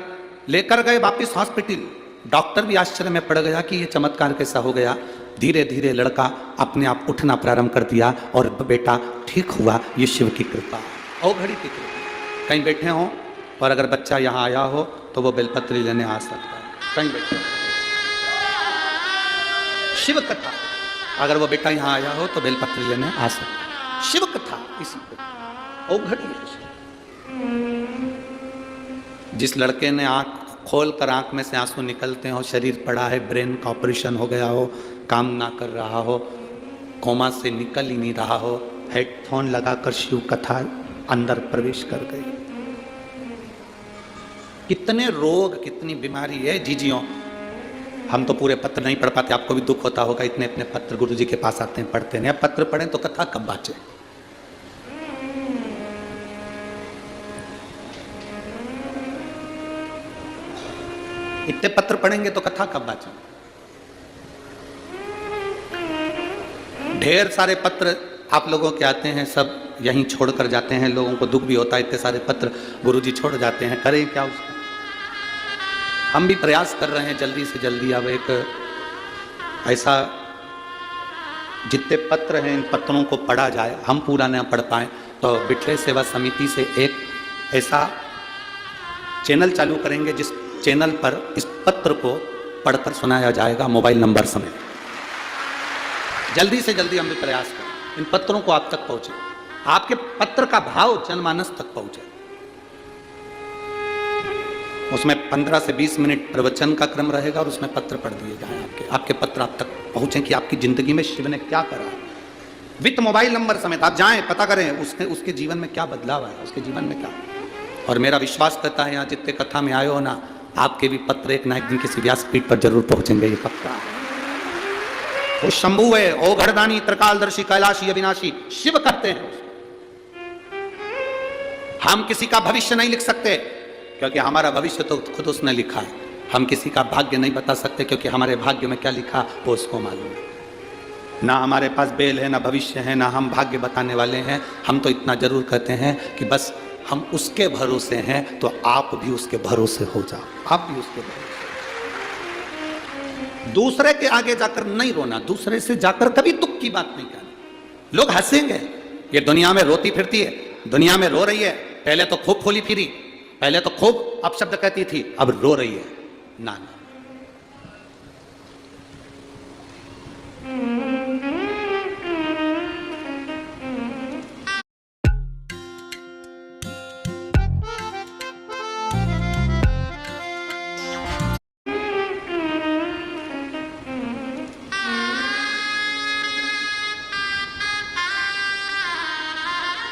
लेकर गए वापिस हॉस्पिटल। डॉक्टर भी आश्चर्य में पड़ गया कि ये चमत्कार कैसा हो गया। धीरे धीरे लड़का अपने आप उठना प्रारंभ कर दिया और बेटा ठीक हुआ। ये शिव की कृपा और घड़ी की कृपा। कहीं बैठे हो और अगर बच्चा यहाँ आया हो तो वो बेलपत्री लेने आ सकता है। कहीं बैठे हो, शिव कथा, अगर वो बेटा यहाँ आया हो तो बेलपत्री लेने आ सकता है। शिव कथा इसी को और घड़ी है। जिस लड़के ने आंख खोल कर आंख में से आंसू निकलते हो, शरीर पड़ा है, ब्रेन का ऑपरेशन हो गया हो, काम ना कर रहा हो, कोमा से निकल ही नहीं रहा हो, हेडफोन लगाकर शिव कथा अंदर प्रवेश कर गई। कितने रोग, कितनी बीमारी है जीजियों। हम तो पूरे पत्र नहीं पढ़ पाते, आपको भी दुख होता होगा, इतने इतने पत्र गुरुजी के पास आते हैं, पढ़ते नहीं। अब पत्र पढ़ें तो कथा कब बाँचे। इतने पत्र पढ़ेंगे तो कथा कब बाँचे। ढेर सारे पत्र आप लोगों के आते हैं, सब यहीं छोड़कर जाते हैं। लोगों को दुख भी होता है, इतने सारे पत्र गुरुजी छोड़ जाते हैं, करें क्या उसका। हम भी प्रयास कर रहे हैं जल्दी से जल्दी अब एक ऐसा, जितने पत्र हैं इन पत्रों को पढ़ा जाए। हम पूरा न पढ़ पाए तो बिठले सेवा समिति से एक ऐसा चैनल चालू करेंगे जिस चैनल पर इस पत्र को पढ़कर सुनाया जाएगा मोबाइल नंबर समेत। जल्दी से जल्दी हम भी प्रयास करें इन पत्रों को आप तक पहुंचे, आपके पत्र का भाव जनमानस तक पहुंचे। उसमें 15 से 20 मिनट प्रवचन का क्रम रहेगा और उसमें पत्र पढ़ दिए जाएं। आपके पत्र आप तक पहुंचे कि आपकी जिंदगी में शिव ने क्या करा, विथ मोबाइल नंबर समेत। आप जाएं, पता करें उसके जीवन में क्या बदलाव आया, उसके जीवन में क्या। और मेरा विश्वास करता है यहाँ जितने कथा में आए हो ना, आपके भी पत्र एक ना एक दिन किसी व्यासपीठ पर जरूर पहुंचेंगे, ये पक्का है। वो शंभु है, ओ घड़दानी, त्रिकालदर्शी, कैलाशी, अविनाशी, शिव करते हैं। हम किसी का भविष्य नहीं लिख सकते क्योंकि हमारा भविष्य तो खुद उसने लिखा है। हम किसी का भाग्य नहीं बता सकते, क्योंकि हमारे भाग्य में क्या लिखा वो उसको मालूम है। ना हमारे पास बेल है, ना भविष्य है, ना हम भाग्य बताने वाले हैं। हम तो इतना जरूर कहते हैं कि बस हम उसके भरोसे हैं, तो आप भी उसके भरोसे हो जाओ, आप भी उसके भरोसे। दूसरे के आगे जाकर नहीं रोना, दूसरे से जाकर कभी दुख की बात नहीं करनी। लोग हंसेंगे, ये दुनिया में रोती फिरती है, दुनिया में रो रही है, पहले तो खूब खोली फिरी, पहले तो खूब अपशब्द कहती थी, अब रो रही है। ना ना,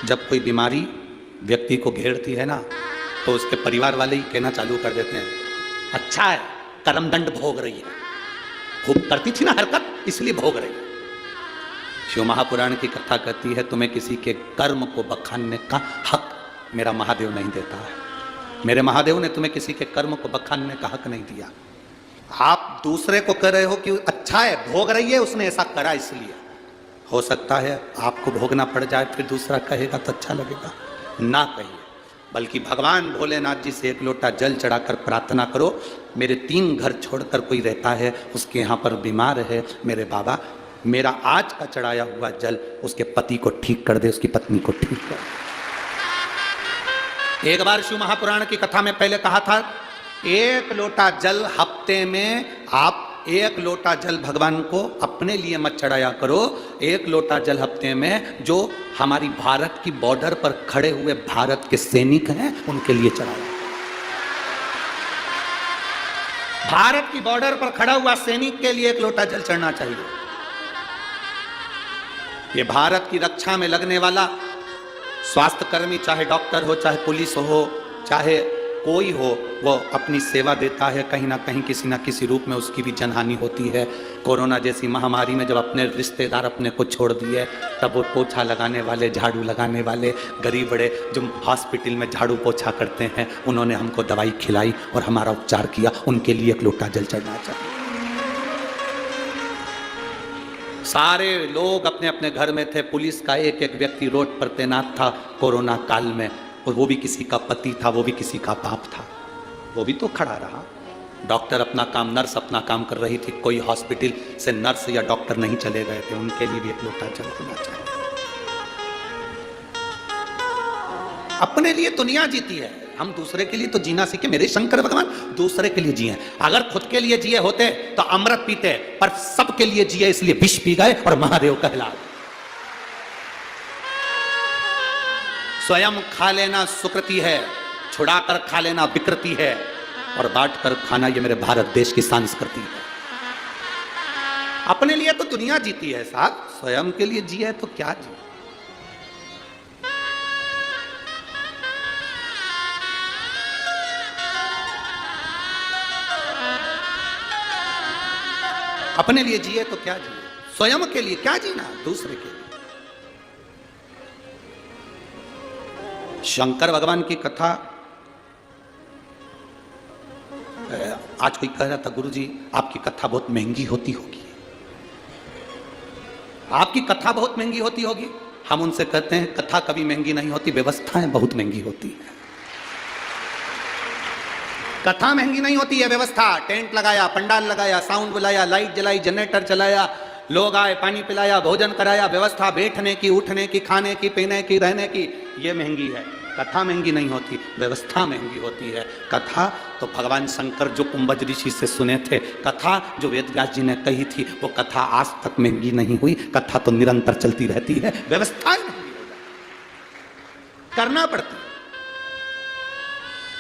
जब कोई बीमारी व्यक्ति को घेरती है ना, तो उसके परिवार वाले ही कहना चालू कर देते हैं, अच्छा है कर्मदंड भोग रही है, खूब करती थी ना हरकत इसलिए भोग रही है। शिव महापुराण की कथा कहती है, तुम्हें किसी के कर्म को बखानने का हक मेरा महादेव नहीं देता है। मेरे महादेव ने तुम्हें किसी के कर्म को बखानने का हक नहीं दिया। आप दूसरे को कह रहे हो कि अच्छा है भोग रही है, उसने ऐसा करा इसलिए। हो सकता है आपको भोगना पड़ जाए, फिर दूसरा कहेगा तो अच्छा लगेगा। ना कहिए, बल्कि भगवान भोलेनाथ जी से एक लोटा जल चढ़ाकर प्रार्थना करो, मेरे 3 घर छोड़कर कोई रहता है, उसके यहाँ पर बीमार है, मेरे बाबा मेरा आज का चढ़ाया हुआ जल उसके पति को ठीक कर दे, उसकी पत्नी को ठीक कर दे। एक बार शिव महापुराण की कथा में पहले कहा था, 1 लोटा जल हफ्ते में आप 1 लोटा जल भगवान को अपने लिए मत चढ़ाया करो, 1 लोटा जल हफ्ते में जो हमारी भारत की बॉर्डर पर खड़े हुए भारत के सैनिक हैं उनके लिए चढ़ाया। भारत की बॉर्डर पर खड़ा हुआ सैनिक के लिए 1 लोटा जल चढ़ना चाहिए। ये भारत की रक्षा में लगने वाला स्वास्थ्य कर्मी, चाहे डॉक्टर हो, चाहे पुलिस हो, चाहे कोई हो, वो अपनी सेवा देता है, कहीं ना कहीं किसी ना किसी रूप में उसकी भी जनहानि होती है। कोरोना जैसी महामारी में जब अपने रिश्तेदार अपने को छोड़ दिए, तब वो पोछा लगाने वाले, झाड़ू लगाने वाले, गरीब बड़े जो हॉस्पिटल में झाड़ू पोछा करते हैं, उन्होंने हमको दवाई खिलाई और हमारा उपचार किया, उनके लिए 1 लोटा जल चढ़ना चाहिए। सारे लोग अपने अपने घर में थे, पुलिस का एक एक व्यक्ति रोड पर तैनात था कोरोना काल में, और वो भी किसी का पति था, वो भी किसी का बाप था, वो भी तो खड़ा रहा। डॉक्टर अपना काम, नर्स अपना काम कर रही थी, कोई हॉस्पिटल से नर्स या डॉक्टर नहीं चले गए थे, उनके लिए भी 1 लोटा जल होना चाहिए। अपने लिए दुनिया जीती है, हम दूसरे के लिए तो जीना सीखे। मेरे शंकर भगवान दूसरे के लिए जिए, अगर खुद के लिए जिए होते तो अमृत पीते, पर सबके लिए जिए इसलिए विष पी गए और महादेव कहला। स्वयं खा लेना सुकृति है, छुड़ाकर खा लेना विकृति है, और बांट कर खाना ये मेरे भारत देश की संस्कृति है। अपने लिए तो दुनिया जीती है साहब, स्वयं के लिए जिए तो क्या जिए। अपने लिए जिए तो क्या जिए, स्वयं के लिए क्या जीना, दूसरे के लिए। शंकर भगवान की कथा, आज कोई कह रहा था गुरुजी आपकी कथा बहुत महंगी होती होगी, आपकी कथा बहुत महंगी होती होगी। हम उनसे कहते हैं कथा कभी महंगी नहीं होती, व्यवस्थाएं बहुत महंगी होती है। कथा महंगी नहीं होती है, व्यवस्था, टेंट लगाया, पंडाल लगाया, साउंड बुलाया, लाइट जलाई, जनरेटर चलाया, लोग आए, पानी पिलाया, भोजन कराया, व्यवस्था बैठने की, उठने की, खाने की, पीने की, रहने की, ये महंगी है। कथा महंगी नहीं होती, व्यवस्था महंगी होती है। कथा तो भगवान शंकर जो कुंभज ऋषि से सुने थे, कथा जो वेद व्यास जी ने कही थी, वो कथा आज तक महंगी नहीं हुई। कथा तो निरंतर चलती रहती है, व्यवस्थाएं महंगी हो जाती, करना पड़ती।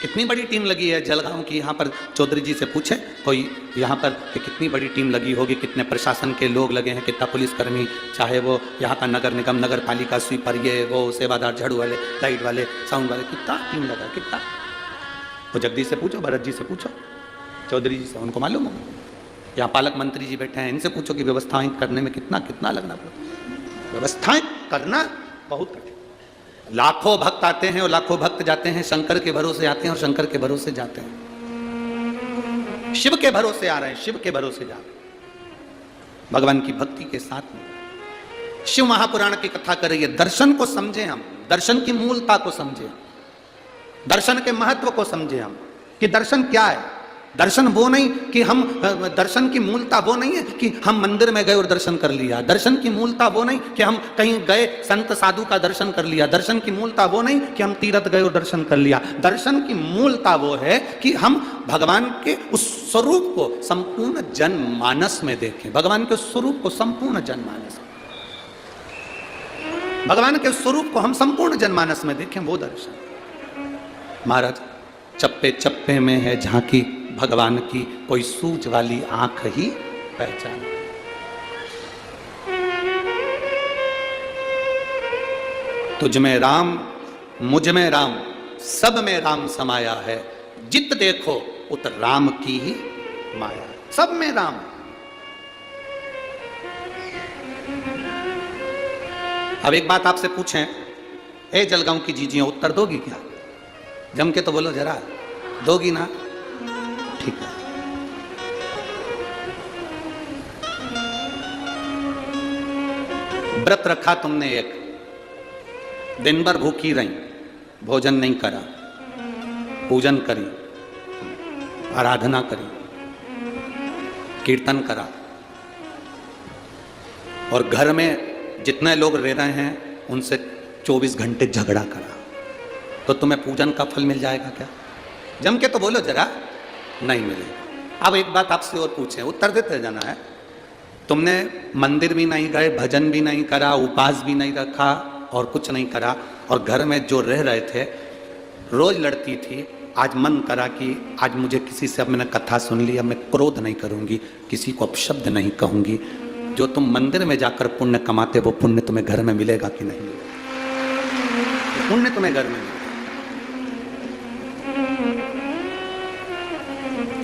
कितनी बड़ी टीम लगी है जलगांव की, यहाँ पर चौधरी जी से पूछे कोई यहाँ पर कि कितनी बड़ी टीम लगी होगी, कितने प्रशासन के लोग लगे हैं, कितना पुलिसकर्मी, चाहे वो यहाँ का नगर निगम, नगर पालिका, स्वीपर, ये वो सेवादार, झाड़ू वाले, लाइट वाले, साउंड वाले, कितना टीम लगा, कितना। वो जगदीश से पूछो, भरत जी से पूछो, चौधरी जी से, उनको मालूम होगा। यहाँ पालक मंत्री जी बैठे हैं, इनसे पूछो कि व्यवस्थाएं करने में कितना कितना लगना पड़ता। व्यवस्थाएं करना बहुत कठिन। लाखों भक्त आते हैं और लाखों भक्त जाते हैं, शंकर के भरोसे आते हैं और शंकर के भरोसे जाते हैं। शिव के भरोसे आ रहे हैं, शिव के भरोसे जा रहे हैं, भगवान की भक्ति के साथ में। शिव महापुराण की कथा कर रही है। दर्शन को समझे हम, दर्शन की मूलता को समझे, दर्शन के महत्व को समझे हम कि दर्शन क्या है। दर्शन वो नहीं कि हम, दर्शन की मूलता वो नहीं है कि हम मंदिर में गए और दर्शन कर लिया। दर्शन की मूलता वो नहीं कि हम कहीं गए संत साधु का दर्शन कर लिया। दर्शन की मूलता वो नहीं कि हम तीर्थ गए और दर्शन कर लिया। दर्शन की मूलता वो है कि हम भगवान के उस स्वरूप को संपूर्ण जनमानस में देखें, भगवान के स्वरूप को संपूर्ण जनमानस में, भगवान के स्वरूप को हम संपूर्ण जनमानस में देखें, वो दर्शन। महाराज, चप्पे चप्पे में है झांकी भगवान की, कोई सूझ वाली आंख ही पहचान। तुझ में राम, मुझ में राम, सब में राम समाया है, जित देखो उत राम की ही माया। सब में राम। अब एक बात आपसे पूछें, ए जलगांव की जीजियां, उत्तर दोगी क्या? जम के तो बोलो जरा, दोगी ना? ठीक है। व्रत रखा तुमने, एक दिन भर भूखी रही, भोजन नहीं करा, पूजन करी, आराधना करी, कीर्तन करा, और घर में जितने लोग रह रहे हैं उनसे 24 घंटे झगड़ा करा, तो तुम्हें पूजन का फल मिल जाएगा क्या? जम के तो बोलो जरा, नहीं मिलेगा। अब एक बात आपसे और पूछें, उत्तर देते जाना है। तुमने मंदिर भी नहीं गए, भजन भी नहीं करा, उपास भी नहीं रखा और कुछ नहीं करा, और घर में जो रह रहे थे, रोज लड़ती थी, आज मन करा कि आज मुझे किसी से, अब मैंने कथा सुन ली, अब मैं क्रोध नहीं करूंगी, किसी को अपशब्द नहीं कहूंगी। जो तुम मंदिर में जाकर पुण्य कमाते, वो पुण्य तुम्हें घर में मिलेगा कि नहीं? पुण्य तुम्हें घर में मिलेगा।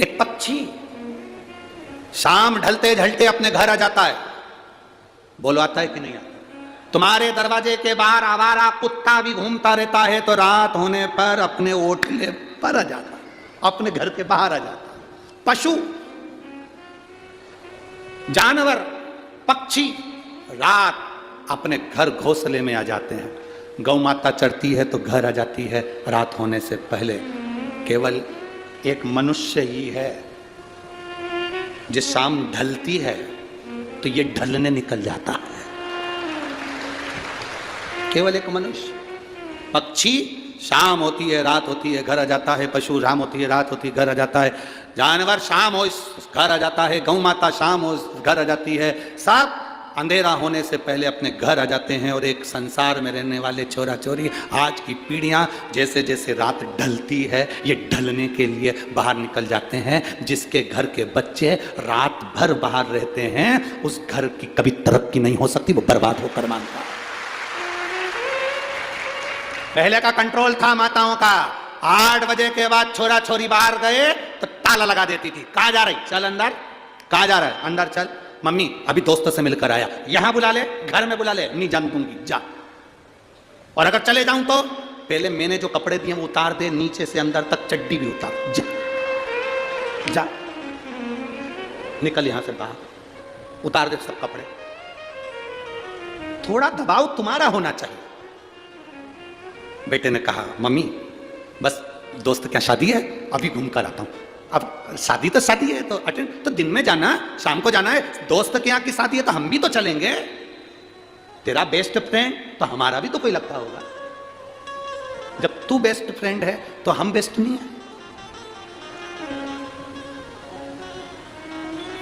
एक पक्षी शाम ढलते ढलते अपने घर आ जाता है, बोलो आता है कि नहीं आता? तुम्हारे दरवाजे के बाहर आवारा कुत्ता भी घूमता रहता है, तो रात होने पर अपने ओटले पर आ जाता, अपने घर के बाहर आ जाता। पशु, जानवर, पक्षी रात अपने घर घोंसले में आ जाते हैं। गौ माता चरती है तो घर आ जाती है रात होने से पहले। केवल एक मनुष्य ही है जिस शाम ढलती है तो ये ढलने निकल जाता है। केवल एक मनुष्य। पक्षी शाम होती है, रात होती है, घर आ जाता है। पशु शाम होती है, रात होती है, घर आ जाता है। जानवर शाम हो घर आ जाता है। गौ माता शाम हो घर आ जाती है। सब अंधेरा होने से पहले अपने घर आ जाते हैं। और एक संसार में रहने वाले छोरा छोरी, आज की पीढ़ियां जैसे जैसे रात ढलती है, ये ढलने के लिए बाहर निकल जाते हैं। जिसके घर के बच्चे रात भर बाहर रहते हैं, उस घर की कभी तरक्की नहीं हो सकती, वो बर्बाद होकर मानता है। पहले का कंट्रोल था माताओं का, 8 बजे के बाद छोरा छोरी बाहर गए तो ताला लगा देती थी। कहाँ जा रही? चल अंदर। कहाँ जा रहा है? अंदर चल। मम्मी अभी दोस्तों से मिलकर आया, यहां बुला ले, घर में बुला ले, नहीं जान दूंगी, जा। और अगर चले जाऊं तो पहले मैंने जो कपड़े दिए वो उतार दे, नीचे से अंदर तक चड्डी भी उतार, जा जा, निकल यहां से बाहर, उतार दे सब कपड़े। थोड़ा दबाव तुम्हारा होना चाहिए। बेटे ने कहा, मम्मी बस दोस्त क्या शादी है, अभी घूम कर आता हूं। अब शादी तो शादी है तो अटेंड, तो दिन में जाना, शाम को जाना है। दोस्त के यहाँ की शादी है तो हम भी तो चलेंगे। तेरा बेस्ट फ्रेंड तो हमारा भी तो कोई लगता होगा। जब तू बेस्ट फ्रेंड है तो हम बेस्ट नहीं है।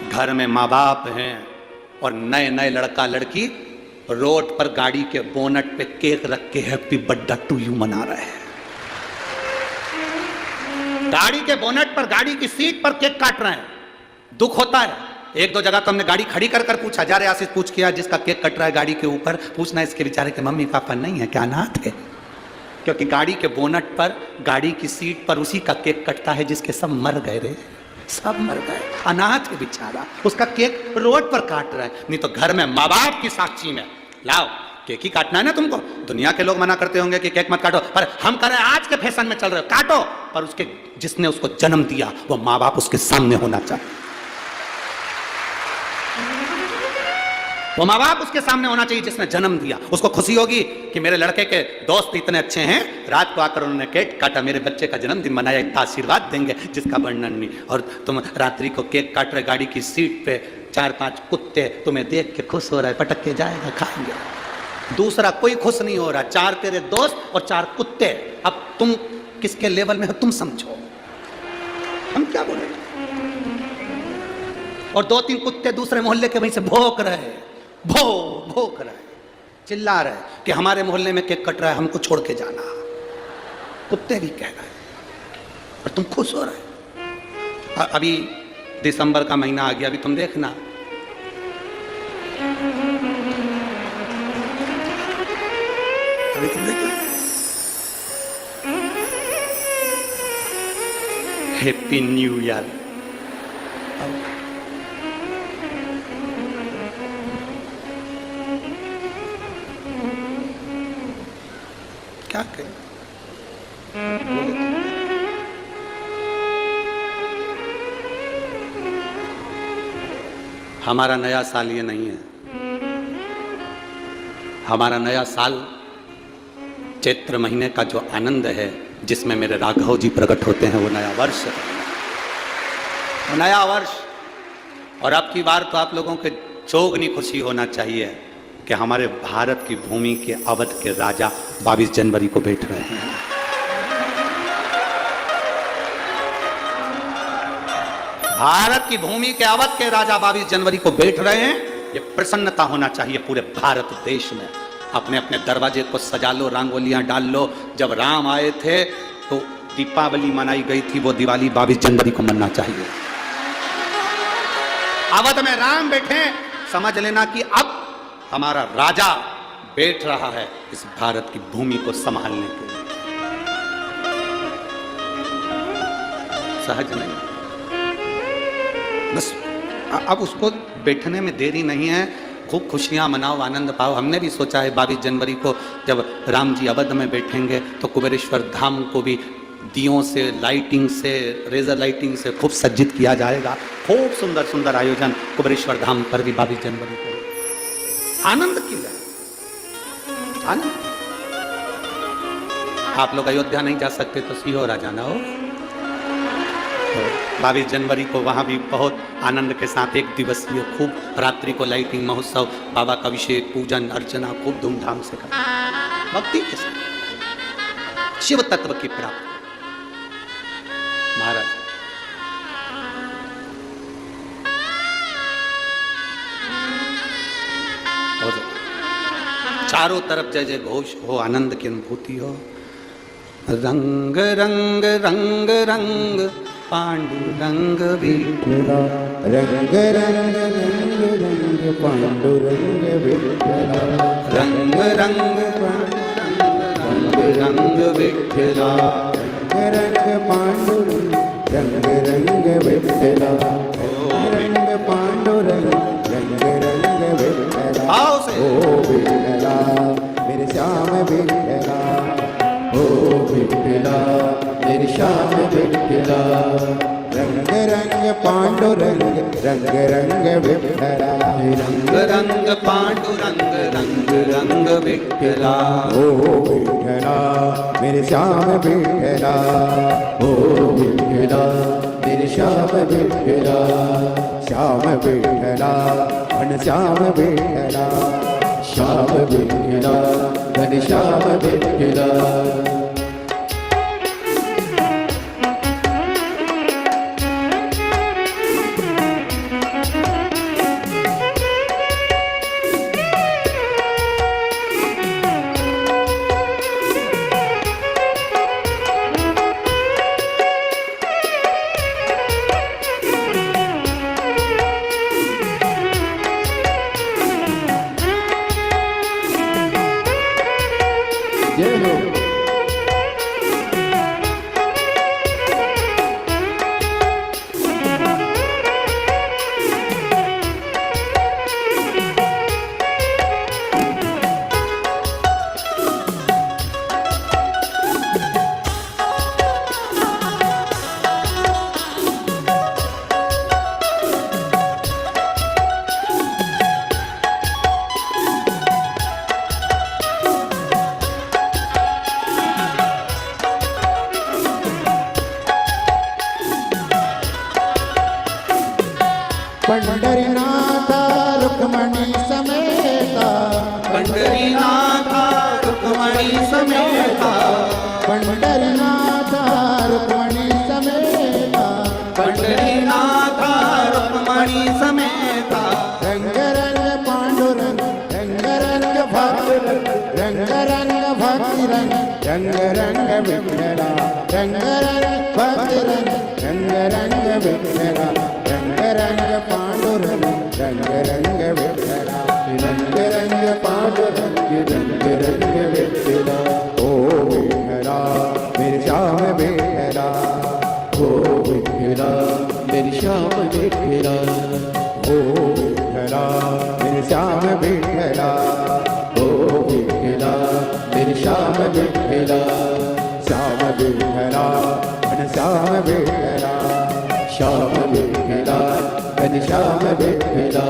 घर में माँ बाप हैं और नए नए लड़का लड़की रोड पर गाड़ी के बोनट पे केक रख के हैप्पी बर्थडे टू यू मना रहे हैं। गाड़ी के बोनट पर, गाड़ी की सीट पर केक काट रहे हैं। दुख होता है। 1-2 जगह तो हमने गाड़ी खड़ी कर कर पूछा, जा रहे आशीष पूछ किया, जिसका केक कट रहा है गाड़ी के ऊपर, पूछना इसके बेचारे के मम्मी पापा नहीं है क्या, अनाथ है? क्योंकि गाड़ी के बोनट पर, गाड़ी की सीट पर उसी का केक कटता है जिसके सब मर गए रे, सब मर गए। अनाथ है बेचारा, उसका केक रोड पर काट रहा है। नहीं तो घर में माँ बाप की साक्षी में, लाओ केक ही काटना है ना तुमको, दुनिया के लोग मना करते होंगे कि केक मत काटो, पर हम कह रहे हैं आज के फैशन में चल रहे हो, काटो, पर उसके जिसने उसको जन्म दिया वो माँ बाप उसके सामने होना चाहिए। वो माँ बाप उसके सामने होना चाहिए जिसने जन्म दिया। उसको खुशी होगी कि मेरे लड़के के दोस्त इतने अच्छे हैं, रात को आकर उन्होंने केक काटा, मेरे बच्चे का जन्मदिन मनाया, इतना आशीर्वाद देंगे जिसका वर्णन नहीं। और तुम रात्रि को केक काट रहे, गाड़ी की सीट पे 4-5 कुत्ते तुम्हें देख के खुश हो रहा है, पटक के जाएगा, खाएंगे। दूसरा कोई खुश नहीं हो रहा, 4 तेरे दोस्त और 4 कुत्ते। अब तुम किसके लेवल में हो तुम समझो, हम क्या बोले। और 2-3 कुत्ते दूसरे मोहल्ले के वहीं से भौंक रहे, भौंक रहे, चिल्ला रहे कि हमारे मोहल्ले में केक कट रहा है, हमको छोड़ के जाना। कुत्ते भी कह रहे और तुम खुश हो रहे। अभी दिसंबर का महीना आ गया, अभी तुम देखना, अभी तुम देखना, हैप्पी न्यू ईयर। क्या करें, हमारा नया साल ये नहीं है। हमारा नया साल चैत्र महीने का जो आनंद है, जिसमें मेरे राघव जी प्रकट होते हैं, वो नया वर्ष है, वो नया वर्ष। और अब की बार तो आप लोगों के चौगनी खुशी होना चाहिए कि हमारे भारत की भूमि के अवध के राजा 22 जनवरी को बैठ रहे हैं। भारत की भूमि के अवध के राजा 22 जनवरी को बैठ रहे हैं, ये प्रसन्नता होना चाहिए पूरे भारत देश में। अपने अपने दरवाजे को सजा लो, रंगोलियां डाल लो। जब राम आए थे तो दीपावली मनाई गई थी, वो दिवाली 22 जनवरी को मनना चाहिए। अवध में राम बैठे, समझ लेना कि अब हमारा राजा बैठ रहा है इस भारत की भूमि को संभालने के लिए। सहज नहीं, बस अब उसको बैठने में देरी नहीं है, खूब खुशियां मनाओ, आनंद पाओ। हमने भी सोचा है 22 जनवरी को जब राम जी अवध में बैठेंगे तो कुबेरेश्वर धाम को भी दियों से, लाइटिंग से, रेजर लाइटिंग से खूब सज्जित किया जाएगा। खूब सुंदर सुंदर आयोजन कुबेरेश्वर धाम पर भी 22 जनवरी को। आनंद की है, आनंद। आप लोग अयोध्या नहीं जा सकते तो सीहोर आ जाना हो। 22 जनवरी को वहाँ भी बहुत आनंद के साथ एक दिवसीय खूब रात्रि को लाइटिंग महोत्सव, बाबा का अभिषेक, पूजन अर्चना खूब धूमधाम से कर, भक्ति के साथ शिव तत्व की प्राप्ति। महाराज और चारों तरफ जय जय घोष हो, आनंद की अनुभूति हो। रंग रंग रंग रंग पांडुरंग विठला, रंग रंग रंग रंग पांडुरंग विठला, रंग रंग पांडुरंग विठला, रंग रंग पांडुरंग रंग रंग विठला, रंग पांडुरंग रंग रंग विठला। आओ से ओ विठला मेरे श्याम विठला, ओ विठला मेरे श्याम विठला, रंग रंग पांडुरंग रंग रंग विठला, रंग रंग पांडुरंग रंग रंग विठला। ओ विठला मेरे श्याम विठला, ओ विठला मेरे श्याम विठला, श्याम विठला घन श्याम विठला, श्याम विठला घन श्याम विठला। जय हो। रंग रंग विठ्ठला रंग रंग भक्त रंग रंग विठ्ठला रंग रंग पांडुरंग रंग रंग विठ्ठला रंग रंग पांडुरंग रंग रंग विठ्ठला ओ विठ्ठला मेरे श्याम विठ्ठला ओ विठ्ठला मेरी श्याम विठ्ठला ओ विठ्ठला मेरे श्याम विठ्ठला ओ विठ्ठला मेरी श्याम विठ्ठला श्याम विठ्ठला मन श्याम विठ्ठला श्याम विठ्ठला मन श्याम विठ्ठला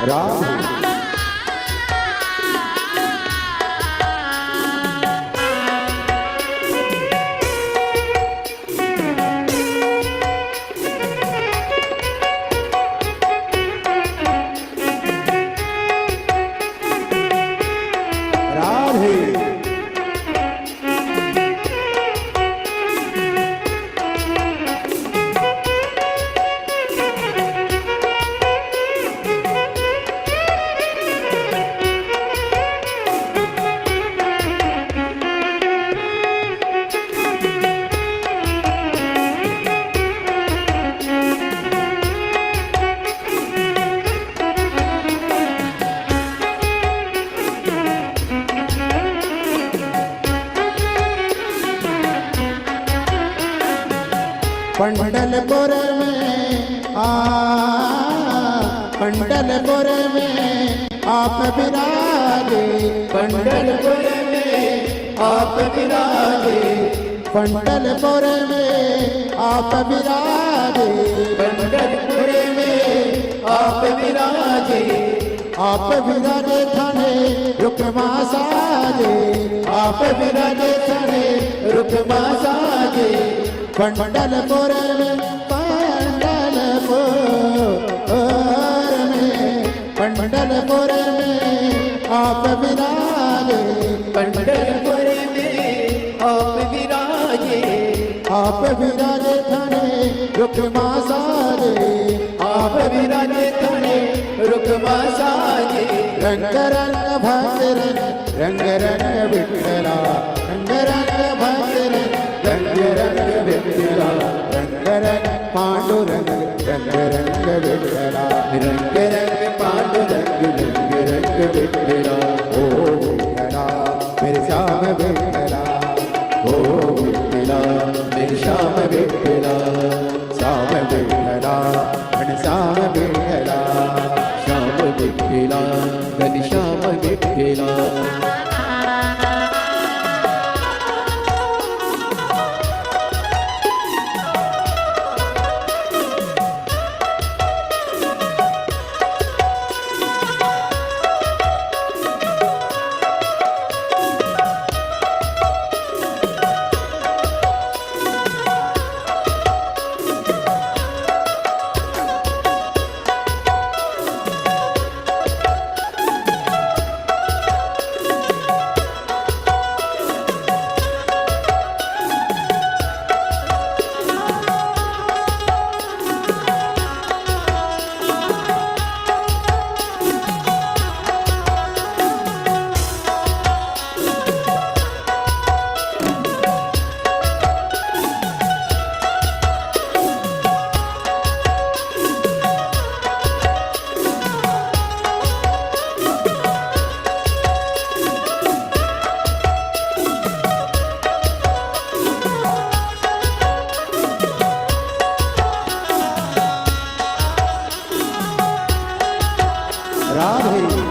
राम राधे पंडलपुर में पंडलपुर में आप विराजे पंडलपुर में आप विराजे पंडलपुर में आप विराजे पंडलपुर में आप विराजे आप विराजे थाने रुकमा साजे आप विराजे थाने रुकमा साजे पंडलपुर में पंडलपुर में आप विराजे पंडलपुर में आप विराजे आप विराजे थाने रुकमा साजे आप विराजे थाने रुकमा साजे रंग रंग भक्त रंग रंग विठ्ठला रंग रंग भक्त रंग रंग विठ्ठला रंग रंग पांडुरंग रंग रंग विठ्ठला रंग रंग पांडुरंग रंग रंग विठ्ठला ओ विठ्ठला मेरे श्याम विठ्ठला ओ विठ्ठला मेरे श्याम विठ्ठला श्याम विठ्ठला मन श्याम विठ्ठला श्याम विठ्ठला घन श्याम विठ्ठला राधे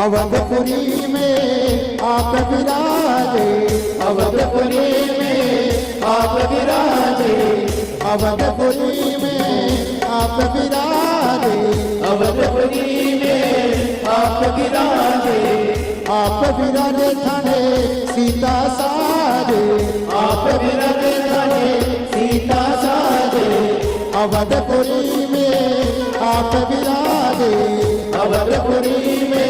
अवधपुरी में आप विराजे, अवधपुरी में आप विराजे, अवधपुरी में आप विराजे, अवधपुरी में आप विराजे, आप विराजे थाने सीता साजे, आप विराजे थाने सीता साजे, अवधपुरी में आप विराजे, अवधपुरी में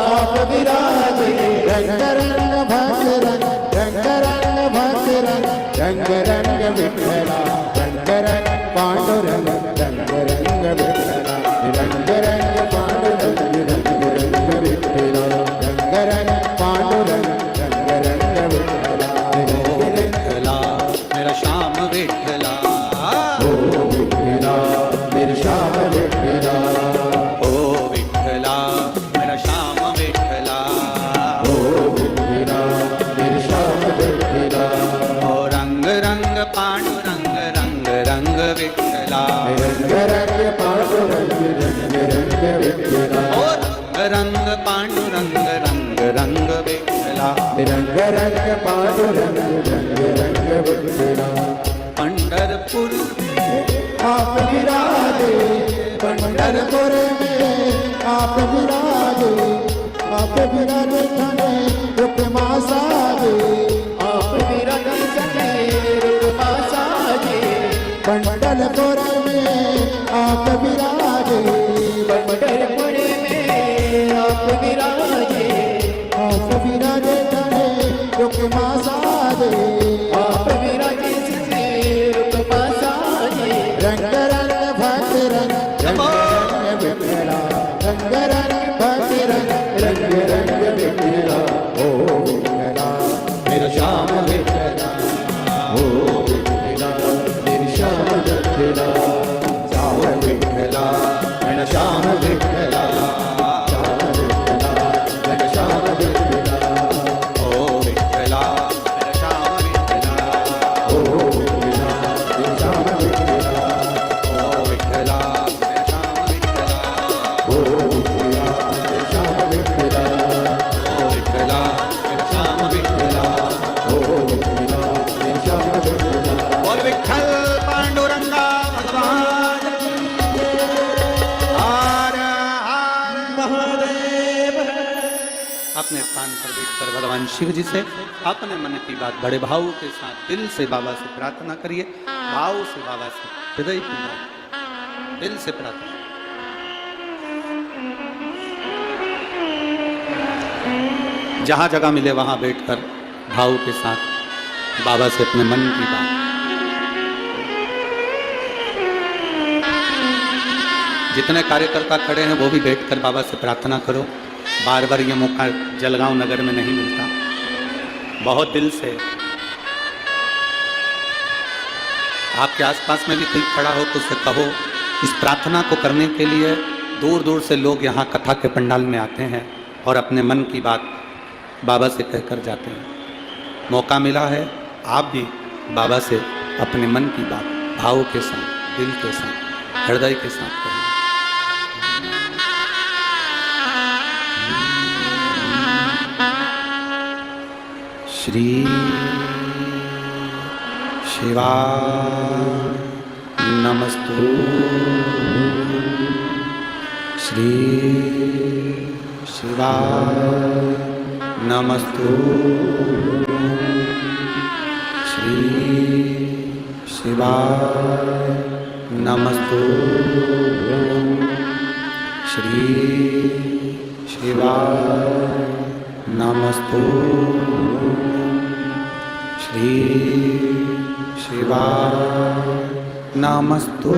आप विराजे, रंग रंग भक्त रंग, रंग रंग भक्त रंग, रंग रंग विठ्ठला, रंग रंग पांडुरंग, रंग रंग विठ्ठला, रंग रंग पांडुरंग, रंग रंग विठ्ठला, रंग रंग पांडुरंग, रंग रंग विठ्ठला, ओ विठ्ठला मेरा श्याम विठ्ठला, ओ विठ्ठला मेरे श्याम विठ्ठला, ओ विठ्ठला मेरा श्याम विठ्ठला, ओ विठ्ठला मेरे श्याम विठ्ठला, ओ रंग रंग पांडुरंग, रंग रंग विठ्ठला, रंग रंग पांडुरंग, रंग रंग विठ्ठला, ओ रंग पांडुरंग, रंग रंग विठ्ठला, रंग रंग पांडुरंग, रंग रंग विठ्ठला, पंढरपुर आप विराजे, पंढरपुर में आप विराजे, आप विराजे थाने रुक्मा साजे, आप विराजे थाने रुक्मा साजे, पंढरपुर में आप विराजे, पंढरपुर में आप विराजे, आप विराजे थाने रुक्मा साजे, आप विराजे थाने रुक्मा साजे, रंग रंग भक्त रंग, रंग रंग विठ्ठला, रंग रंग भक्त रंग, रंग रंग विठ्ठला, ओ विठ्ठला मेरा श्याम विठ्ठला, ओ विठ्ठला मेरी श्याम विठ्ठला, श्याम विठ्ठला मेरा श्याम विठ्ठला, श्याम विठ्ठला मेरा श्याम विठ्ठला, ओ विठ्ठला मेरा श्याम विठ्ठला, ओ विठ्ठला मेरा श्याम विठ्ठला, ओ विठ्ठला मेरा श्याम विठ्ठला, ओ विठ्ठला मेरा श्याम विठ्ठला, ओ विठ्ठला मेरा श्याम विठ्ठला, ओ विठ्ठला मेरा श्याम विठ्ठला, और विठ्ठल पांडुरंगा भगवान हर हर महादेव। अपने स्थान पर बैठकर भगवान शिव जी से अपने मन की बात बड़े भाव के साथ दिल से बाबा से प्रार्थना करिए, भाव से बाबा से, हृदय की बात, दिल से प्रार्थना। जहां जगह मिले वहां बैठकर भाव के साथ बाबा से अपने मन की बात। जितने कार्यकर्ता खड़े हैं वो भी बैठकर बाबा से प्रार्थना करो। बार बार ये मौका जलगांव नगर में नहीं मिलता। बहुत दिल से आपके आसपास में भी कोई खड़ा हो तो उसे कहो। इस प्रार्थना को करने के लिए दूर दूर से लोग यहाँ कथा के पंडाल में आते हैं और अपने मन की बात बाबा से कहकर जाते हैं। मौका मिला है, आप भी बाबा से अपने मन की बात भाव के साथ, दिल के साथ, हृदय के साथ करें। श्री शिवा नमस्तु, श्री शिवा नमस्तु, श्री शिवा नमस्तु, श्री शिवा नमस्तु, श्री शिवा नमस्तु।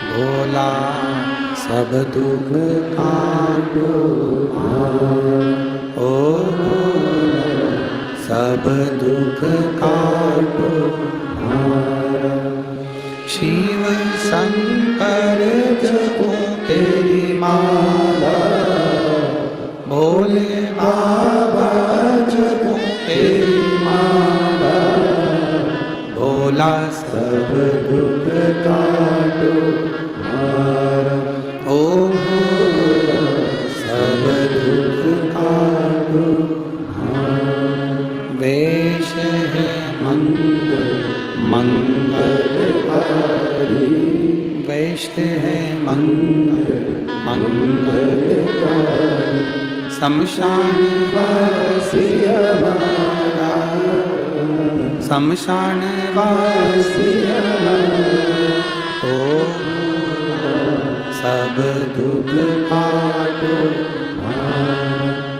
भोला सब दुख काटो, ओ भोला सब दुख काटो। शिव शंकर जपो तेरी माला, भोले बाबा जपो तेरी माला। भोला सब दुख काटो, ओ भोला वेश है मंगलकारी, वेश है मंगलकारी, शमशान वासी हमारा, शमशान वासी ओ सब दुख काटो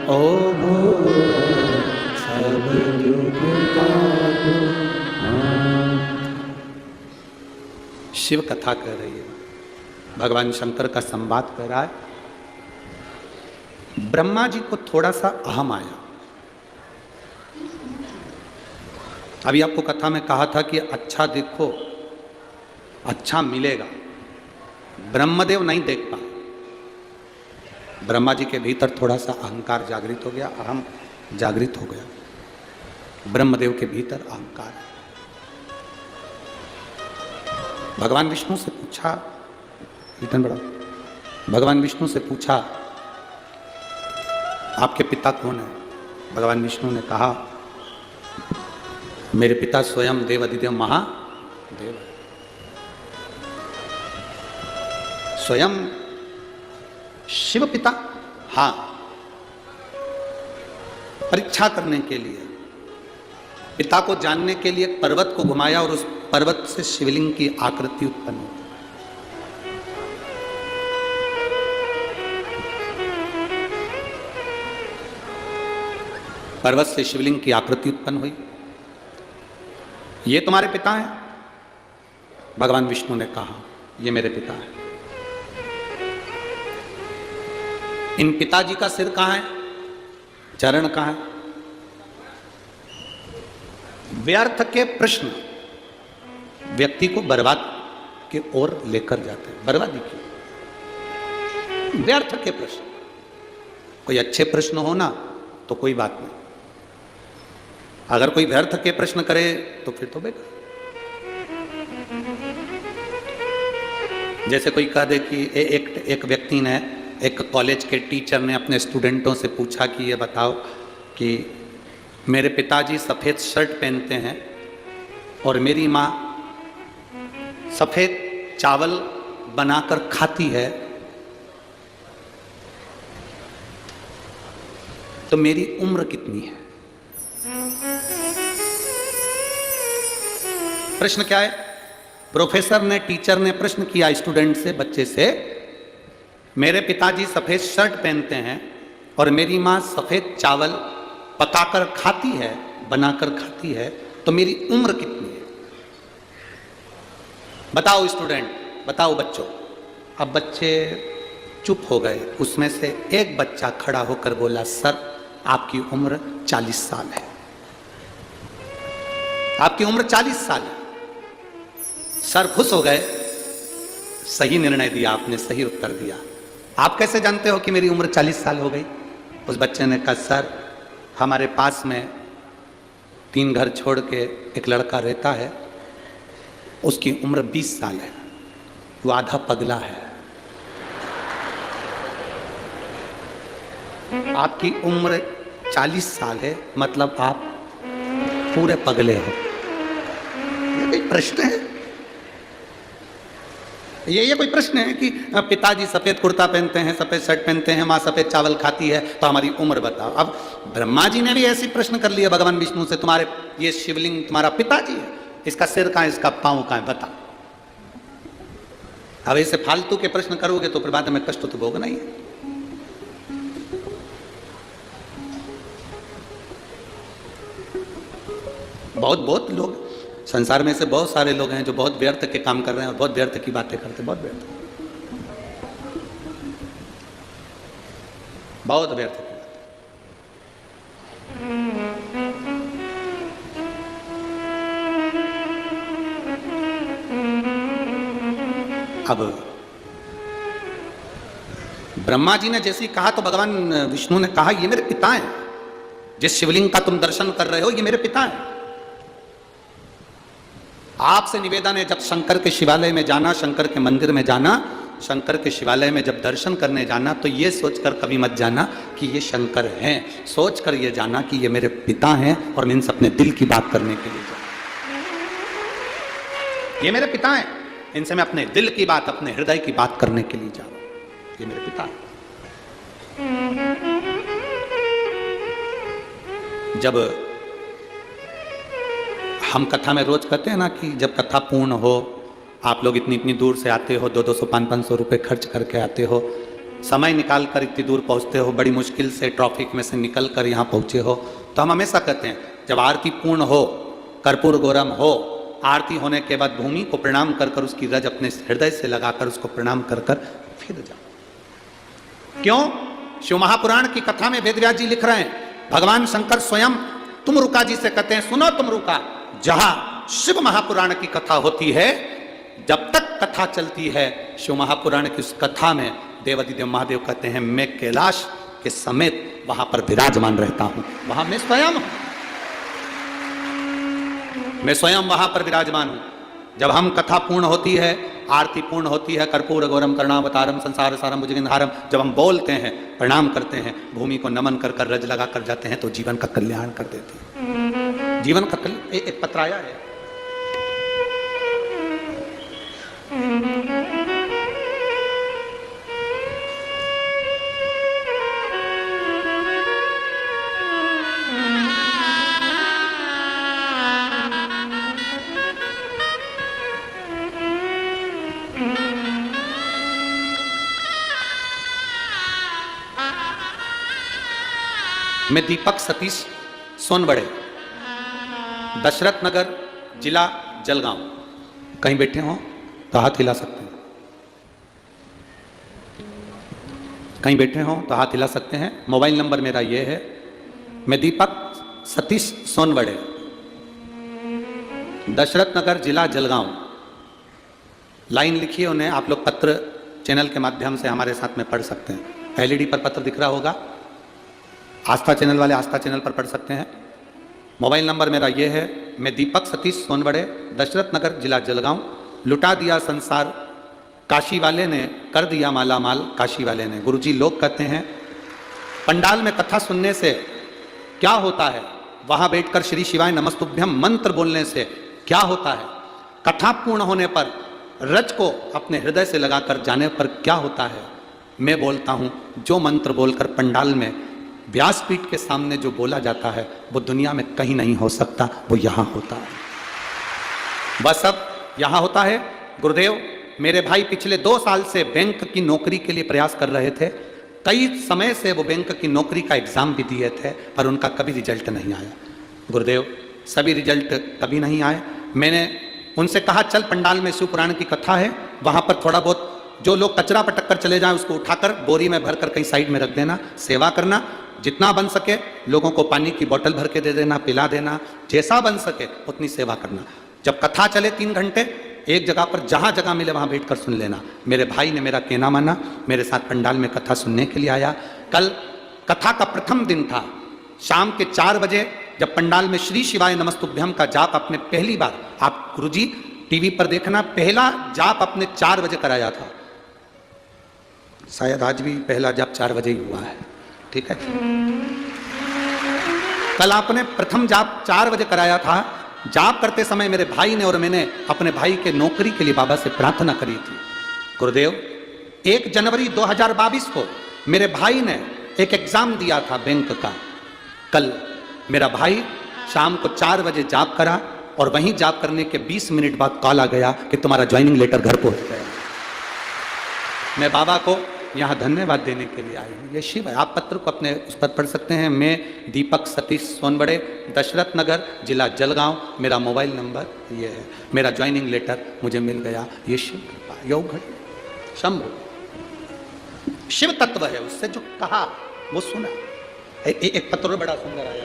ओ सब दुख काटो। शिव कथा कह रही है, भगवान शंकर का संवाद कर रहा है। ब्रह्मा जी को थोड़ा सा अहम आया। अभी आपको कथा में कहा था कि अच्छा देखो अच्छा मिलेगा, ब्रह्मदेव नहीं देख पाए। ब्रह्मा जी के भीतर थोड़ा सा अहंकार जागृत हो गया, अहम जागृत हो गया। ब्रह्मदेव के भीतर अहंकार। भगवान विष्णु से पूछा, इतना बड़ा भगवान विष्णु से पूछा आपके पिता कौन है? भगवान विष्णु ने कहा मेरे पिता स्वयं देव अधिदेव महादेव, स्वयं शिव पिता। हाँ, परीक्षा करने के लिए, पिता को जानने के लिए एक पर्वत को घुमाया और उस पर्वत से शिवलिंग की आकृति उत्पन्न हुई। पर्वत से शिवलिंग की आकृति उत्पन्न हुई। ये तुम्हारे पिता हैं? भगवान विष्णु ने कहा ये मेरे पिता हैं। इन पिताजी का सिर कहां है? चरण कहां है? व्यर्थ के प्रश्न व्यक्ति को बर्बाद की ओर लेकर जाते हैं। बर्बादी की, व्यर्थ के प्रश्न। कोई अच्छे प्रश्न हो ना तो कोई बात नहीं, अगर कोई व्यर्थ के प्रश्न करे तो फिर तो बेकार। जैसे कोई कह दे कि एक व्यक्ति ने, एक कॉलेज के टीचर ने अपने स्टूडेंटों से पूछा कि ये बताओ कि मेरे पिताजी सफ़ेद शर्ट पहनते हैं और मेरी माँ सफ़ेद चावल बनाकर खाती है, तो मेरी उम्र कितनी है? प्रश्न क्या है? प्रोफेसर ने, टीचर ने प्रश्न किया स्टूडेंट से, बच्चे से, मेरे पिताजी सफ़ेद शर्ट पहनते हैं और मेरी माँ सफ़ेद चावल पकाकर खाती है, बनाकर खाती है, तो मेरी उम्र कितनी है? बताओ स्टूडेंट, बताओ बच्चों। अब बच्चे चुप हो गए। उसमें से एक बच्चा खड़ा होकर बोला, सर आपकी उम्र 40 साल है। आपकी उम्र 40 साल है। सर खुश हो गए, सही निर्णय दिया आपने, सही उत्तर दिया। आप कैसे जानते हो कि मेरी उम्र 40 साल हो गई? उस बच्चे ने कहा, सर हमारे पास में 3 घर छोड़ के एक लड़का रहता है, उसकी उम्र 20 साल है, वो आधा पगला है। आपकी उम्र 40 साल है, मतलब आप पूरे पगले हो। ये कोई प्रश्न है? ये कोई प्रश्न है कि पिताजी सफ़ेद कुर्ता पहनते हैं, सफ़ेद शर्ट पहनते हैं, माँ सफ़ेद चावल खाती है, तो हमारी उम्र बताओ। अब ब्रह्मा जी ने भी ऐसी प्रश्न कर लिया भगवान विष्णु से, तुम्हारे ये शिवलिंग तुम्हारा पिताजी है, इसका सिर कहाँ है, इसका पाँव कहाँ है, बता। अब ऐसे फालतू के प्रश्न करोगे तो फिर बाद में कष्ट तो भोगना ही है। बहुत लोग संसार में से, बहुत सारे लोग हैं जो बहुत व्यर्थ के काम कर रहे हैं और बहुत व्यर्थ की बातें करते हैं, बहुत व्यर्थ की बातें। अब ब्रह्मा जी ने जैसे ही कहा तो भगवान विष्णु ने कहा, ये मेरे पिता हैं, जिस शिवलिंग का तुम दर्शन कर रहे हो ये मेरे पिता हैं। आपसे निवेदन है, जब शंकर के शिवालय में जाना, शंकर के मंदिर में जाना, शंकर के शिवालय में जब दर्शन करने जाना तो ये सोचकर कभी मत जाना कि ये शंकर हैं, सोचकर ये जाना कि ये मेरे पिता हैं और मैं इनसे अपने दिल की बात करने के लिए जाऊँ। ये मेरे पिता हैं, इनसे मैं अपने दिल की बात, अपने हृदय की बात करने के लिए जा रहा हूं। ये मेरे पिता हैं। जब हम कथा में रोज कहते हैं ना कि जब कथा पूर्ण हो, आप लोग इतनी इतनी दूर से आते हो, 200 500 रुपए खर्च करके आते हो, समय निकाल कर इतनी दूर पहुंचते हो, बड़ी मुश्किल से ट्रैफिक में से निकल कर यहाँ पहुंचे हो, तो हम हमेशा कहते हैं जब आरती पूर्ण हो, कर्पूर गौरम हो, आरती होने के बाद भूमि को प्रणाम कर कर उसकी रज अपने हृदय से लगाकर उसको प्रणाम कर कर फिर जाओ। क्यों? शिव महापुराण की कथा में वेदव्यास जी लिख रहे हैं, भगवान शंकर स्वयं तुम रुका जी से कहते हैं, सुनो तुम रुका, जहां शिव महापुराण की कथा होती है, जब तक कथा चलती है शिव महापुराण की उस कथा में देवादिदेव महादेव कहते हैं मैं कैलाश के समेत वहां पर विराजमान रहता हूं, वहां मैं स्वयं वहां पर विराजमान हूं। जब हम कथा पूर्ण होती है, आरती पूर्ण होती है, कर्पूर गौरम करुणावतारम संसार सारम भुजगेंद्रहारम, जब हम बोलते हैं, प्रणाम करते हैं, भूमि को नमन कर कर रज लगा कर जाते हैं, तो जीवन का कल्याण कर देते हैं। जीवन का कल्याण। एक पत्र आया है, मैं दीपक सतीश सोनबड़े, दशरथ नगर, जिला जलगांव। कहीं बैठे हो तो हाथ हिला सकते हैं, कहीं बैठे हो तो हाथ हिला सकते हैं। मोबाइल नंबर मेरा ये है, मैं दीपक सतीश सोनबड़े, दशरथ नगर, जिला जलगांव। लाइन लिखिए उन्हें, आप लोग पत्र चैनल के माध्यम से हमारे साथ में पढ़ सकते हैं। एलईडी पर पत्र दिख रहा होगा, आस्था चैनल वाले आस्था चैनल पर पढ़ सकते हैं। मोबाइल नंबर मेरा ये है, मैं दीपक सतीश सोनबड़े, दशरथ नगर, जिला जलगांव। लुटा दिया संसार काशी वाले ने, कर दिया माला माल काशी वाले ने। गुरुजी लोग कहते हैं पंडाल में कथा सुनने से क्या होता है, वहां बैठकर श्री शिवाय नमस्तुभ्यम मंत्र बोलने से क्या होता है, कथा पूर्ण होने पर रज को अपने हृदय से लगाकर जाने पर क्या होता है। मैं बोलता हूं जो मंत्र बोलकर पंडाल में व्यासपीठ के सामने जो बोला जाता है वो दुनिया में कहीं नहीं हो सकता, वो यहां होता है। बस अब यहां होता है। गुरुदेव, मेरे भाई पिछले 2 साल से बैंक की नौकरी के लिए प्रयास कर रहे थे, कई समय से वो बैंक की नौकरी का एग्जाम भी दिए थे, पर उनका कभी रिजल्ट नहीं आया। गुरुदेव, सभी रिजल्ट कभी नहीं आए। मैंने उनसे कहा चल पंडाल में शिव पुराण की कथा है, वहां पर थोड़ा बहुत जो लोग कचरा पटक कर चले जाएं उसको उठाकर बोरी में भरकर कहीं साइड में रख देना, सेवा करना, जितना बन सके लोगों को पानी की बोतल भर के दे देना, पिला देना, जैसा बन सके उतनी सेवा करना। जब कथा चले 3 घंटे एक जगह पर जहां जगह मिले वहां बैठकर सुन लेना। मेरे भाई ने मेरा कहना माना, मेरे साथ पंडाल में कथा सुनने के लिए आया। कल कथा का प्रथम दिन था। शाम के 4 बजे जब पंडाल में श्री शिवाय नमस्तुभ्यम का जाप अपने पहली बार, आप गुरुजी टीवी पर देखना, पहला जाप अपने 4 बजे कराया था। शायद आज भी पहला जाप 4 बजे ही हुआ है, ठीक है। कल आपने प्रथम जाप 4 बजे कराया था। जाप करते समय मेरे भाई ने और मैंने अपने भाई के नौकरी के लिए बाबा से प्रार्थना करी थी। गुरुदेव, 1 जनवरी 2022 को मेरे भाई ने एक एग्जाम दिया था बैंक का। कल मेरा भाई शाम को 4 बजे जाप करा और वहीं जाप करने के 20 मिनट बाद कॉल आ गया कि तुम्हारा ज्वाइनिंग लेटर घर पहुंच गया। मैं बाबा को यहाँ धन्यवाद देने के लिए आई हूँ। ये शिव है। आप पत्र को अपने उस पर पढ़ सकते हैं। मैं दीपक सतीश सोनबड़े, दशरथ नगर, जिला जलगांव। मेरा मोबाइल नंबर ये है। मेरा ज्वाइनिंग लेटर मुझे मिल गया। ये शिव कृपा, योग घट शंभु, शिव तत्व है। उससे जो कहा वो सुना। एक पत्र बड़ा सुंदर आया।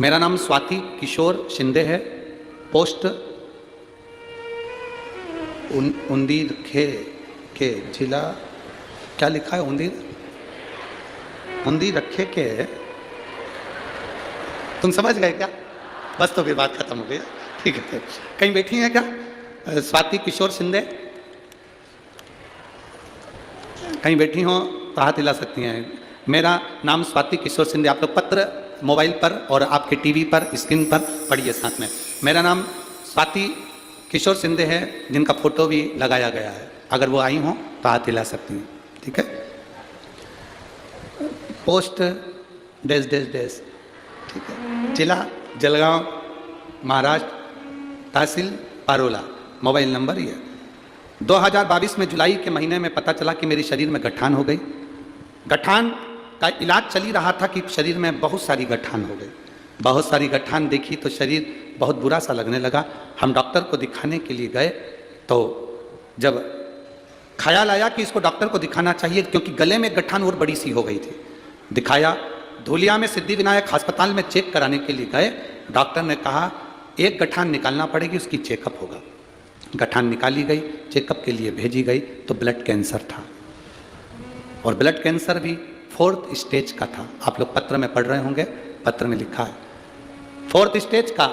मेरा नाम स्वाति किशोर शिंदे है। पोस्ट उंदीर के जिला, क्या लिखा है? उंदीर रखे के। तुम समझ गए क्या? बस तो फिर बात खत्म हो गई। ठीक है, कहीं बैठी हैं क्या स्वाति किशोर सिंधे? कहीं बैठी हो तो हाथ हिला सकती हैं। मेरा नाम स्वाति किशोर सिंधे, आप लोग पत्र मोबाइल पर और आपके टीवी पर स्क्रीन पर पढ़िए साथ में। मेरा नाम स्वाति किशोर सिंधे है, जिनका फोटो भी लगाया गया है। अगर वो आई हो तो हाथ हिला सकती हैं, ठीक है। पोस्ट डैश डैश डैश, ठीक है। जिला जलगांव महाराष्ट्र, तहसील पारोला, मोबाइल नंबर ये। 2022 में जुलाई के महीने में पता चला कि मेरे शरीर में गठान हो गई। गठान का इलाज चल ही रहा था कि शरीर में बहुत सारी गठान हो गई। बहुत सारी गठान देखी तो शरीर बहुत बुरा सा लगने लगा। हम डॉक्टर को दिखाने के लिए गए तो जब ख्याल आया कि इसको डॉक्टर को दिखाना चाहिए, क्योंकि गले में गठान और बड़ी सी हो गई थी। दिखाया, धूलिया में सिद्धिविनायक अस्पताल में चेक कराने के लिए गए। डॉक्टर ने कहा एक गठान निकालना पड़ेगी, उसकी चेकअप होगा। गठान निकाली गई, चेकअप के लिए भेजी गई तो ब्लड कैंसर था, और ब्लड कैंसर भी 4th स्टेज का था। आप लोग पत्र में पढ़ रहे होंगे, पत्र में लिखा है 4th स्टेज का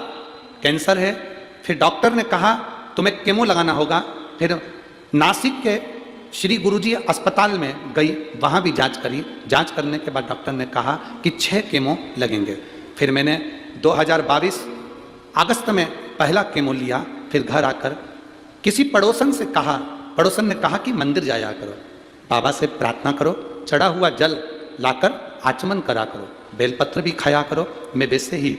कैंसर है। फिर डॉक्टर ने कहा तुम्हें केमो लगाना होगा। फिर नासिक के श्री गुरुजी अस्पताल में गई, वहाँ भी जांच करी। जांच करने के बाद डॉक्टर ने कहा कि 6 केमो लगेंगे। फिर मैंने 2022 अगस्त में पहला केमो लिया। फिर घर आकर किसी पड़ोसन से कहा, पड़ोसन ने कहा कि मंदिर जाया करो, बाबा से प्रार्थना करो, चढ़ा हुआ जल लाकर आचमन करा करो, बेलपत्र भी खाया करो। मैं वैसे ही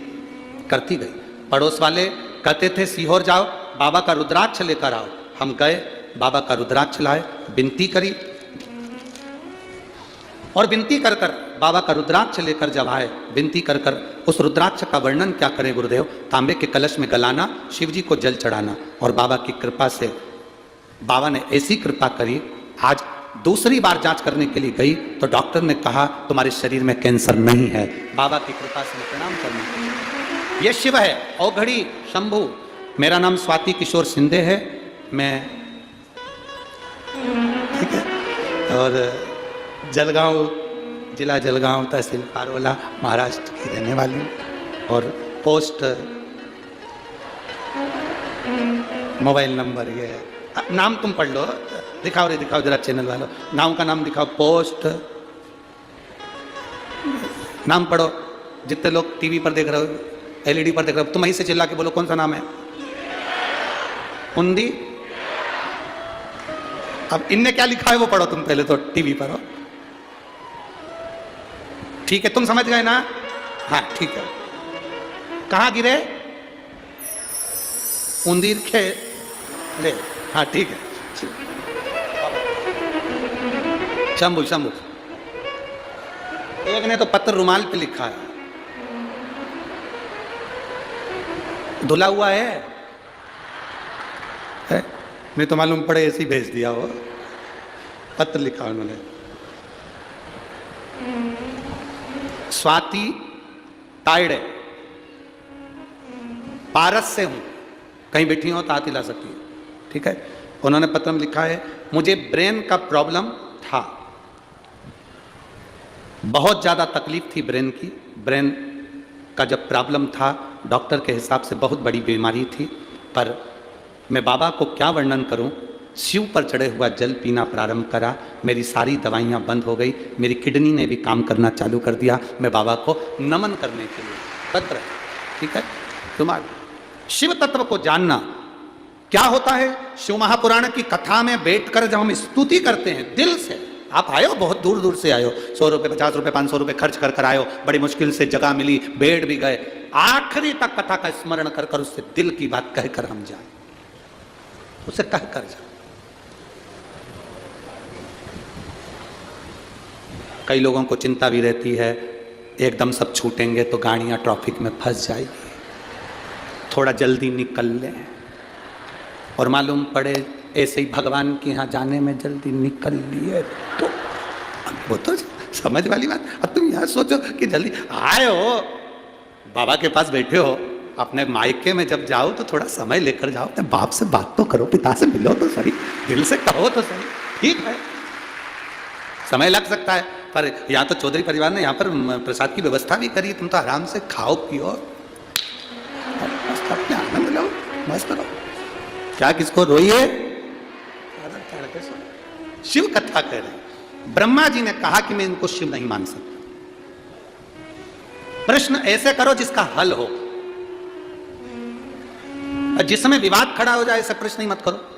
करती गई। पड़ोस वाले कहते थे सीहोर जाओ, बाबा का रुद्राक्ष लेकर आओ। हम गए, बाबा का रुद्राक्ष लाए, विनती करी, और विनती कर कर बाबा का रुद्राक्ष लेकर जब आए, विनती कर कर उस रुद्राक्ष का वर्णन क्या करें गुरुदेव, तांबे के कलश में गलाना, शिव जी को जल चढ़ाना, और बाबा की कृपा से बाबा ने ऐसी कृपा करी। आज दूसरी बार जांच करने के लिए गई तो डॉक्टर ने कहा तुम्हारे शरीर में कैंसर नहीं है। बाबा की कृपा से प्रणाम करना। ये शिव है, औघड़ी शंभू। मेरा नाम स्वाति किशोर सिंधे है, मैं ठीक है, और जलगांव, जिला जलगांव, तहसील पारोला, महाराष्ट्र की रहने वाली हूँ। और पोस्ट मोबाइल नंबर ये है। नाम तुम पढ़ लो, दिखाओ रे दिखाओ जरा चैनल वालों, गाँव का नाम दिखाओ। पोस्ट नाम पढ़ो, जितने लोग टीवी पर देख रहे हो, एलईडी पर देख रहे हो, तुम वहीं से चिल्ला के बोलो कौन सा नाम है। उन्दी। अब इनने क्या लिखा है वो पढ़ो तुम पहले, तो टीवी पर हो। ठीक है, तुम समझ गए ना? हाँ ठीक है। कहाँ गिरे? उंदीर खे ले। हाँ ठीक है। शंभू शंभू। एक ने तो पत्र रुमाल पे लिखा है, धुला हुआ है? मैं तो मालूम पड़े ऐसे ही भेज दिया हो, पत्र लिखा उन्होंने। स्वाति ताइड़े, पारस से हूं, कहीं बैठी हो तो हाथ हिला सकती है, ठीक है। उन्होंने पत्र में लिखा है मुझे ब्रेन का प्रॉब्लम था, बहुत ज़्यादा तकलीफ थी ब्रेन की। ब्रेन का जब प्रॉब्लम था डॉक्टर के हिसाब से बहुत बड़ी बीमारी थी, पर मैं बाबा को क्या वर्णन करूं। शिव पर चढ़े हुआ जल पीना प्रारंभ करा, मेरी सारी दवाइयां बंद हो गई, मेरी किडनी ने भी काम करना चालू कर दिया। मैं बाबा को नमन करने के लिए पत्र, ठीक है। तुम्हारे शिव तत्व को जानना क्या होता है, शिव महापुराण की कथा में बैठकर जब हम स्तुति करते हैं दिल से, आप आए हो बहुत दूर दूर से आए हो, 100 रुपये 50 रुपये 500 रुपये खर्च कर कर आए हो, बड़ी मुश्किल से जगह मिली, बैठ भी गए, आखिरी तक कथा का स्मरण कर कर उससे दिल की बात कहकर हम जाए, उसे कह कर जाए। कई लोगों को चिंता भी रहती है एकदम सब छूटेंगे तो गाड़ियां ट्रैफिक में फंस जाएगी, थोड़ा जल्दी निकल लें, और मालूम पड़े ऐसे ही भगवान के यहाँ जाने में जल्दी निकल लिए तो वो तो समझ वाली बात। अब तुम यहाँ सोचो कि जल्दी आए हो, बाबा के पास बैठे हो, अपने मायके में जब जाओ तो थोड़ा समय लेकर जाओ, अपने बाप से बात तो करो, पिता से मिलो तो सही, दिल से कहो तो सही, ठीक है। समय लग सकता है, पर यहाँ तो चौधरी परिवार ने यहाँ पर प्रसाद की व्यवस्था भी करी, तुम तो आराम से खाओ पियो, अपने आनंद लो। क्या किसको रोइए? शिव कथा कह रहे हैं। ब्रह्मा जी ने कहा कि मैं इनको शिव नहीं मान सकता। प्रश्न ऐसे करो जिसका हल हो, जिस समय विवाद खड़ा हो जाए ऐसे प्रश्न ही मत करो।